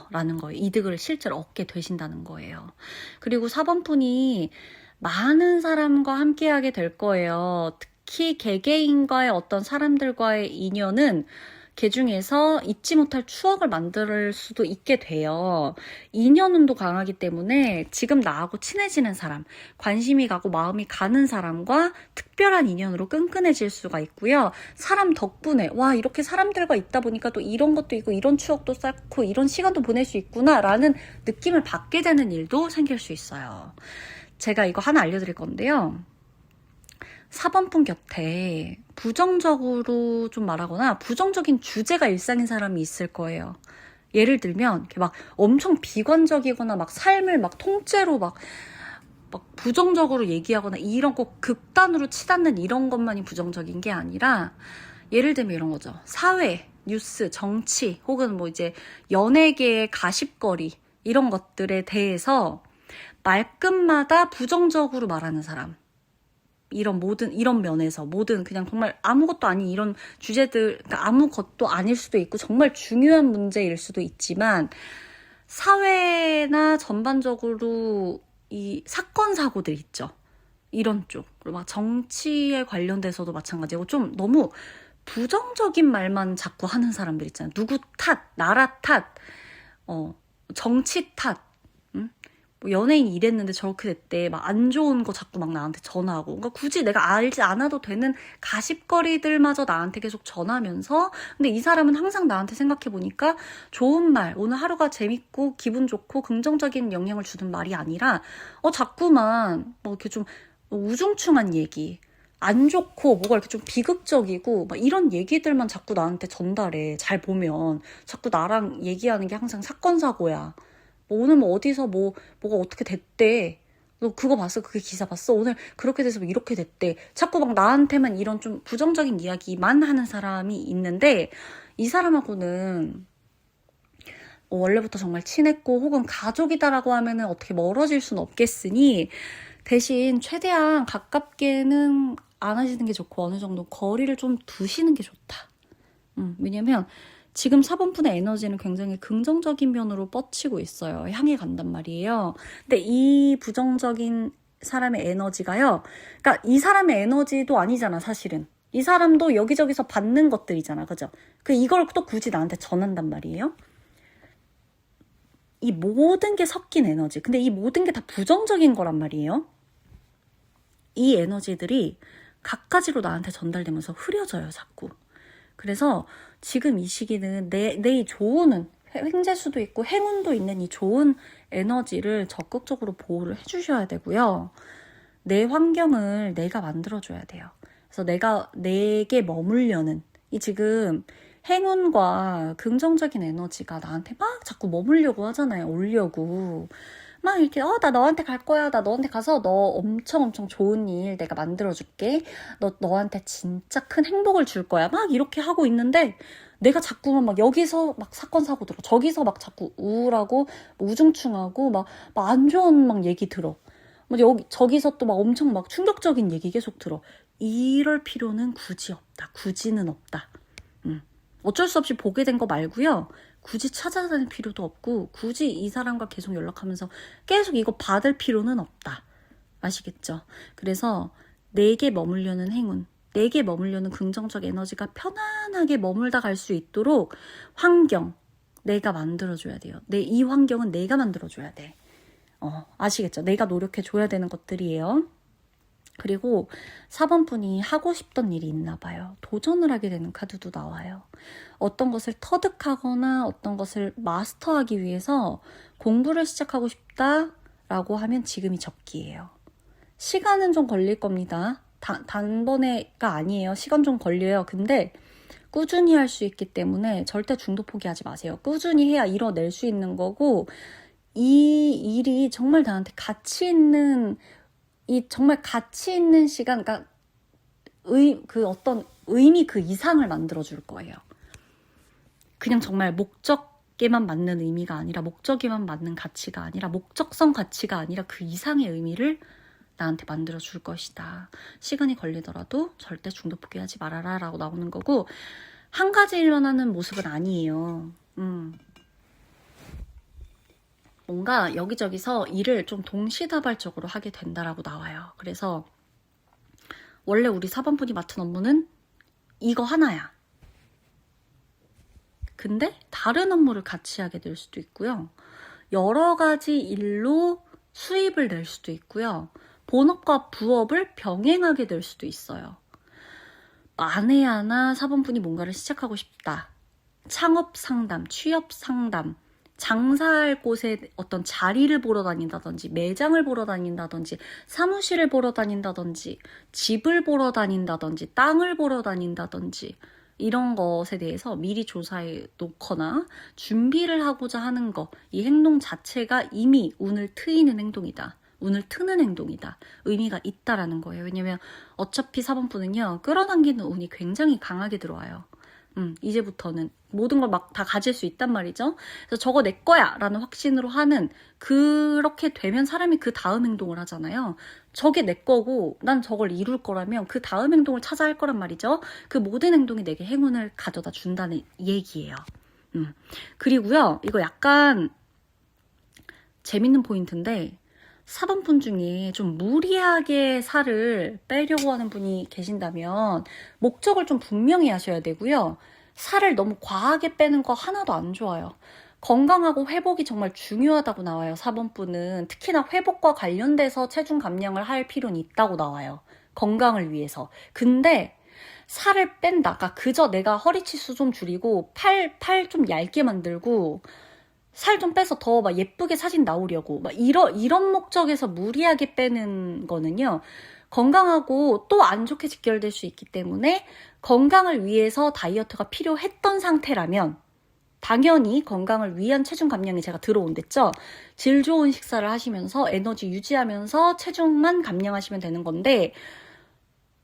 라는 거예요. 이득을 실제로 얻게 되신다는 거예요. 그리고 4번 분이 많은 사람과 함께 하게 될 거예요. 특히 개개인과의 어떤 사람들과의 인연은 그 중에서 잊지 못할 추억을 만들 수도 있게 돼요. 인연운도 강하기 때문에 지금 나하고 친해지는 사람, 관심이 가고 마음이 가는 사람과 특별한 인연으로 끈끈해질 수가 있고요. 사람 덕분에 와 이렇게 사람들과 있다 보니까 또 이런 것도 있고 이런 추억도 쌓고 이런 시간도 보낼 수 있구나 라는 느낌을 받게 되는 일도 생길 수 있어요. 제가 이거 하나 알려드릴 건데요. 4번 분 곁에 부정적으로 좀 말하거나 부정적인 주제가 일상인 사람이 있을 거예요. 예를 들면 이렇게 막 엄청 비관적이거나 막 삶을 막 통째로 막 부정적으로 얘기하거나 이런 거 극단으로 치닫는 이런 것만이 부정적인 게 아니라, 예를 들면 이런 거죠. 사회, 뉴스, 정치 혹은 뭐 이제 연예계의 가십거리 이런 것들에 대해서 말끝마다 부정적으로 말하는 사람. 이런 면에서 모든 그냥 정말 아무것도 아닌 이런 주제들, 그러니까 아무것도 아닐 수도 있고 정말 중요한 문제일 수도 있지만 사회나 전반적으로 이 사건 사고들 있죠. 이런 쪽, 그리고 막 정치에 관련돼서도 마찬가지고 좀 너무 부정적인 말만 자꾸 하는 사람들 있잖아요. 누구 탓, 나라 탓, 정치 탓, 뭐 연예인이 이랬는데 저렇게 됐대. 막 안 좋은 거 자꾸 막 나한테 전화하고. 그러니까 굳이 내가 알지 않아도 되는 가십거리들마저 나한테 계속 전하면서, 근데 이 사람은 항상 나한테 생각해보니까 좋은 말, 오늘 하루가 재밌고 기분 좋고 긍정적인 영향을 주는 말이 아니라 자꾸만 뭐 이렇게 좀 우중충한 얘기, 안 좋고 뭐가 이렇게 좀 비극적이고 막 이런 얘기들만 자꾸 나한테 전달해. 잘 보면 자꾸 나랑 얘기하는 게 항상 사건 사고야. 뭐 오늘 뭐 어디서 뭐가 어떻게 됐대. 너 그거 봤어? 그게 기사 봤어? 오늘 그렇게 돼서 이렇게 됐대. 자꾸 막 나한테만 이런 좀 부정적인 이야기만 하는 사람이 있는데, 이 사람하고는 원래부터 정말 친했고 혹은 가족이다라고 하면은 어떻게 멀어질 수는 없겠으니, 대신 최대한 가깝게는 안 하시는 게 좋고 어느 정도 거리를 좀 두시는 게 좋다. 왜냐면 지금 4번분의 에너지는 굉장히 긍정적인 면으로 뻗치고 있어요. 향해 간단 말이에요. 근데 이 부정적인 사람의 에너지가요. 그러니까 이 사람의 에너지도 아니잖아, 사실은. 이 사람도 여기저기서 받는 것들이잖아, 그죠? 이걸 또 굳이 나한테 전한단 말이에요. 이 모든 게 섞인 에너지. 근데 이 모든 게 다 부정적인 거란 말이에요. 이 에너지들이 갖가지로 나한테 전달되면서 흐려져요, 자꾸. 그래서 지금 이 시기는 내 이 좋은 횡재수도 있고 행운도 있는 이 좋은 에너지를 적극적으로 보호를 해주셔야 되고요. 내 환경을 내가 만들어줘야 돼요. 그래서 내게 머물려는 이 지금 행운과 긍정적인 에너지가 나한테 막 자꾸 머물려고 하잖아요. 오려고. 막 이렇게 나 너한테 갈 거야. 나 너한테 가서 너 엄청 좋은 일 내가 만들어줄게. 너한테 진짜 큰 행복을 줄 거야. 막 이렇게 하고 있는데 내가 자꾸만 막 여기서 막 사건 사고 들어. 저기서 막 자꾸 우울하고 우중충하고 막 안 좋은 막 얘기 들어. 저기서 또 막 엄청 막 충격적인 얘기 계속 들어. 이럴 필요는 굳이 없다. 굳이는 없다. 어쩔 수 없이 보게 된 거 말고요. 굳이 찾아다닐 필요도 없고 굳이 이 사람과 계속 연락하면서 계속 이거 받을 필요는 없다. 아시겠죠? 그래서 내게 머물려는 행운, 내게 머물려는 긍정적 에너지가 편안하게 머물다 갈 수 있도록 환경, 내가 만들어줘야 돼요. 이 환경은 내가 만들어줘야 돼. 아시겠죠? 내가 노력해줘야 되는 것들이에요. 그리고 4번 분이 하고 싶던 일이 있나 봐요. 도전을 하게 되는 카드도 나와요. 어떤 것을 터득하거나 어떤 것을 마스터하기 위해서 공부를 시작하고 싶다라고 하면 지금이 적기예요. 시간은 좀 걸릴 겁니다. 단번에가 아니에요. 시간 좀 걸려요. 근데 꾸준히 할 수 있기 때문에 절대 중도 포기하지 마세요. 꾸준히 해야 이뤄낼 수 있는 거고, 이 일이 정말 나한테 정말 가치 있는 시간, 그러니까 어떤 의미 그 이상을 만들어줄 거예요. 그냥 정말 목적에만 맞는 의미가 아니라, 목적에만 맞는 가치가 아니라, 목적성 가치가 아니라 그 이상의 의미를 나한테 만들어줄 것이다. 시간이 걸리더라도 절대 중도 포기하지 말아라 라고 나오는 거고, 한 가지 일만 하는 모습은 아니에요. 뭔가 여기저기서 일을 좀 동시다발적으로 하게 된다라고 나와요. 그래서 원래 우리 4번 분이 맡은 업무는 이거 하나야. 근데 다른 업무를 같이 하게 될 수도 있고요. 여러 가지 일로 수입을 낼 수도 있고요. 본업과 부업을 병행하게 될 수도 있어요. 만에 하나 4번 분이 뭔가를 시작하고 싶다. 창업 상담, 취업 상담, 장사할 곳에 어떤 자리를 보러 다닌다든지, 매장을 보러 다닌다든지, 사무실을 보러 다닌다든지, 집을 보러 다닌다든지, 땅을 보러 다닌다든지, 이런 것에 대해서 미리 조사해 놓거나 준비를 하고자 하는 거, 이 행동 자체가 이미 운을 트이는 행동이다. 운을 트는 행동이다. 의미가 있다라는 거예요. 왜냐면 어차피 4번 분은요, 끌어당기는 운이 굉장히 강하게 들어와요. 이제부터는 모든 걸 막 다 가질 수 있단 말이죠. 그래서 저거 내 거야 라는 확신으로 하는, 그렇게 되면 사람이 그 다음 행동을 하잖아요. 저게 내 거고 난 저걸 이룰 거라면 그 다음 행동을 찾아 할 거란 말이죠. 그 모든 행동이 내게 행운을 가져다 준다는 얘기예요. 그리고요, 이거 약간 재밌는 포인트인데, 4번 분 중에 좀 무리하게 살을 빼려고 하는 분이 계신다면 목적을 좀 분명히 하셔야 되고요. 살을 너무 과하게 빼는 거 하나도 안 좋아요. 건강하고 회복이 정말 중요하다고 나와요. 4번 분은 특히나 회복과 관련돼서 체중 감량을 할 필요는 있다고 나와요. 건강을 위해서. 근데 살을 뺀다. 그러니까 그저 내가 허리 치수 좀 줄이고 팔 좀 얇게 만들고 살 좀 빼서 더 막 예쁘게 사진 나오려고 막 이런 목적에서 무리하게 빼는 거는요. 건강하고 또 안 좋게 직결될 수 있기 때문에 건강을 위해서 다이어트가 필요했던 상태라면 당연히 건강을 위한 체중 감량이 제가 들어온댔죠. 질 좋은 식사를 하시면서 에너지 유지하면서 체중만 감량하시면 되는 건데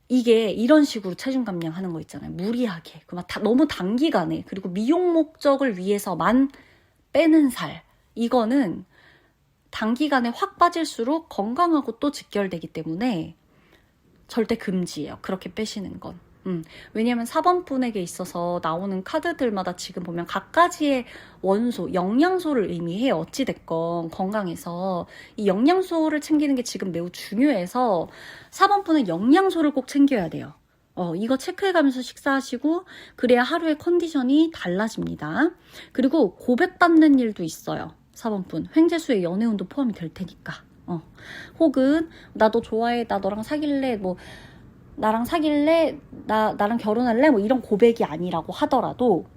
이게 이런 식으로 체중 감량하는 거 있잖아요. 무리하게. 너무 단기간에 그리고 미용 목적을 위해서만 빼는 살. 이거는 단기간에 확 빠질수록 건강하고 또 직결되기 때문에 절대 금지예요. 그렇게 빼시는 건. 왜냐하면 4번 분에게 있어서 나오는 카드들마다 지금 보면 각가지의 원소, 영양소를 의미해요. 어찌됐건 건강에서 이 영양소를 챙기는 게 지금 매우 중요해서 4번 분은 영양소를 꼭 챙겨야 돼요. 이거 체크해가면서 식사하시고 그래야 하루의 컨디션이 달라집니다. 그리고 고백받는 일도 있어요. 4번 분. 횡재수의 연애운도 포함이 될 테니까. 혹은 나 너 좋아해, 나 너랑 사귈래, 뭐 나랑 사귈래, 나랑 결혼할래, 뭐 이런 고백이 아니라고 하더라도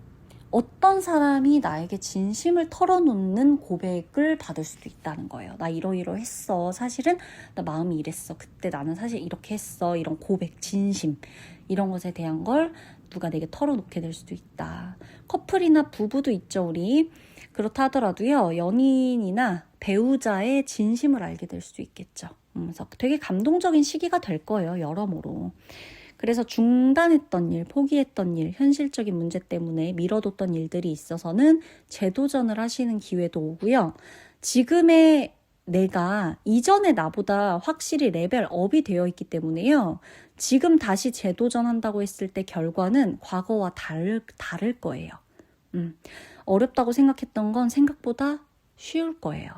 어떤 사람이 나에게 진심을 털어놓는 고백을 받을 수도 있다는 거예요. 나 이러이러했어. 사실은 나 마음이 이랬어. 그때 나는 사실 이렇게 했어. 이런 고백, 진심 이런 것에 대한 걸 누가 내게 털어놓게 될 수도 있다. 커플이나 부부도 있죠, 우리. 그렇다 하더라도요. 연인이나 배우자의 진심을 알게 될 수도 있겠죠. 그래서 되게 감동적인 시기가 될 거예요. 여러모로. 그래서 중단했던 일, 포기했던 일, 현실적인 문제 때문에 미뤄뒀던 일들이 있어서는 재도전을 하시는 기회도 오고요. 지금의 내가 이전의 나보다 확실히 레벨업이 되어 있기 때문에요. 지금 다시 재도전한다고 했을 때 결과는 과거와 다를 거예요. 어렵다고 생각했던 건 생각보다 쉬울 거예요.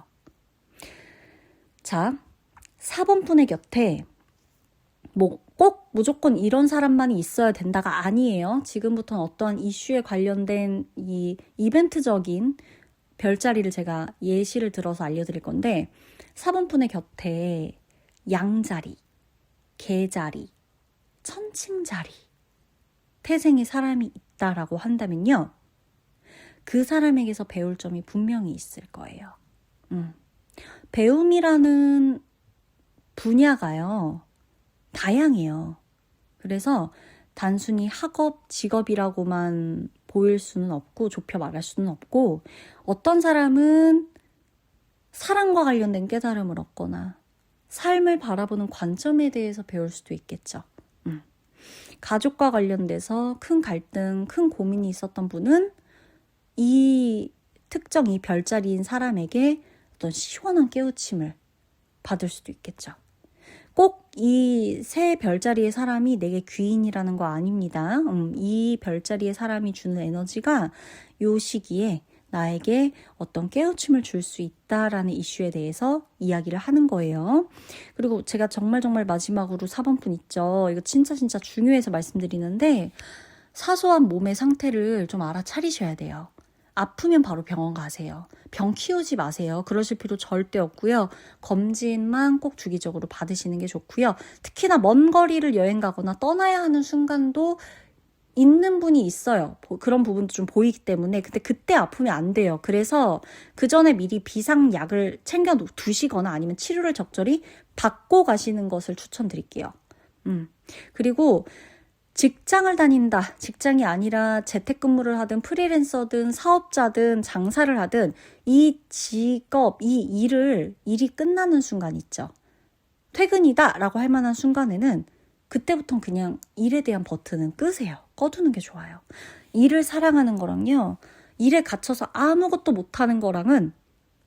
자, 4번 분의 곁에 꼭 무조건 이런 사람만이 있어야 된다가 아니에요. 지금부터는 어떠한 이슈에 관련된 이 이벤트적인 별자리를 제가 예시를 들어서 알려드릴 건데 4번 분의 곁에 양자리, 개자리, 천칭자리, 태생의 사람이 있다라고 한다면요. 그 사람에게서 배울 점이 분명히 있을 거예요. 배움이라는 분야가요. 다양해요. 그래서 단순히 학업, 직업이라고만 보일 수는 없고 좁혀 말할 수는 없고 어떤 사람은 사랑과 관련된 깨달음을 얻거나 삶을 바라보는 관점에 대해서 배울 수도 있겠죠. 가족과 관련돼서 큰 갈등, 큰 고민이 있었던 분은 이 특정 이 별자리인 사람에게 어떤 시원한 깨우침을 받을 수도 있겠죠. 꼭 이 세 별자리의 사람이 내게 귀인이라는 거 아닙니다. 이 별자리의 사람이 주는 에너지가 이 시기에 나에게 어떤 깨우침을 줄 수 있다라는 이슈에 대해서 이야기를 하는 거예요. 그리고 제가 정말 마지막으로 4번 분 있죠. 이거 진짜 중요해서 말씀드리는데 사소한 몸의 상태를 좀 알아차리셔야 돼요. 아프면 바로 병원 가세요. 병 키우지 마세요. 그러실 필요 절대 없고요. 검진만 꼭 주기적으로 받으시는 게 좋고요. 특히나 먼 거리를 여행 가거나 떠나야 하는 순간도 있는 분이 있어요. 그런 부분도 좀 보이기 때문에 근데 그때 아프면 안 돼요. 그래서 그 전에 미리 비상약을 챙겨 두시거나 아니면 치료를 적절히 받고 가시는 것을 추천드릴게요. 그리고 직장을 다닌다. 직장이 아니라 재택근무를 하든 프리랜서든 사업자든 장사를 하든 이 직업, 이 일이 끝나는 순간 있죠. 퇴근이다 라고 할 만한 순간에는 그때부터는 그냥 일에 대한 버튼은 끄세요. 꺼두는 게 좋아요. 일을 사랑하는 거랑요. 일에 갇혀서 아무것도 못하는 거랑은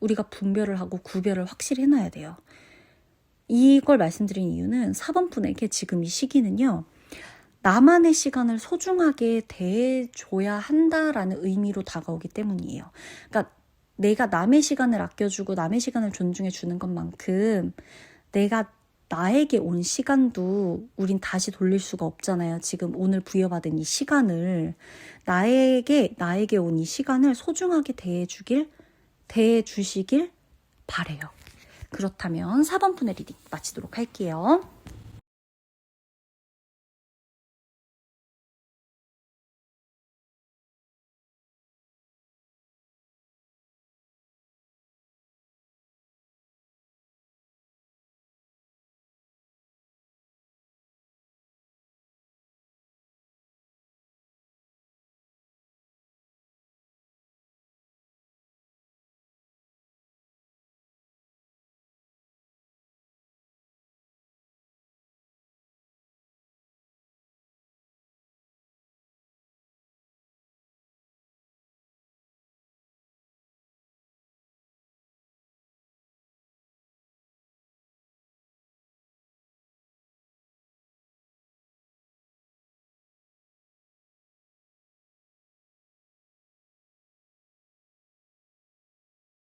우리가 분별을 하고 구별을 확실히 해놔야 돼요. 이걸 말씀드린 이유는 4번 분에게 지금 이 시기는요. 나만의 시간을 소중하게 대해줘야 한다라는 의미로 다가오기 때문이에요. 그러니까 내가 남의 시간을 아껴주고 남의 시간을 존중해주는 것만큼 내가 나에게 온 시간도 우린 다시 돌릴 수가 없잖아요. 지금 오늘 부여받은 이 시간을 나에게 온 이 시간을 소중하게 대해주시길 바래요. 그렇다면 4번 분의 리딩 마치도록 할게요.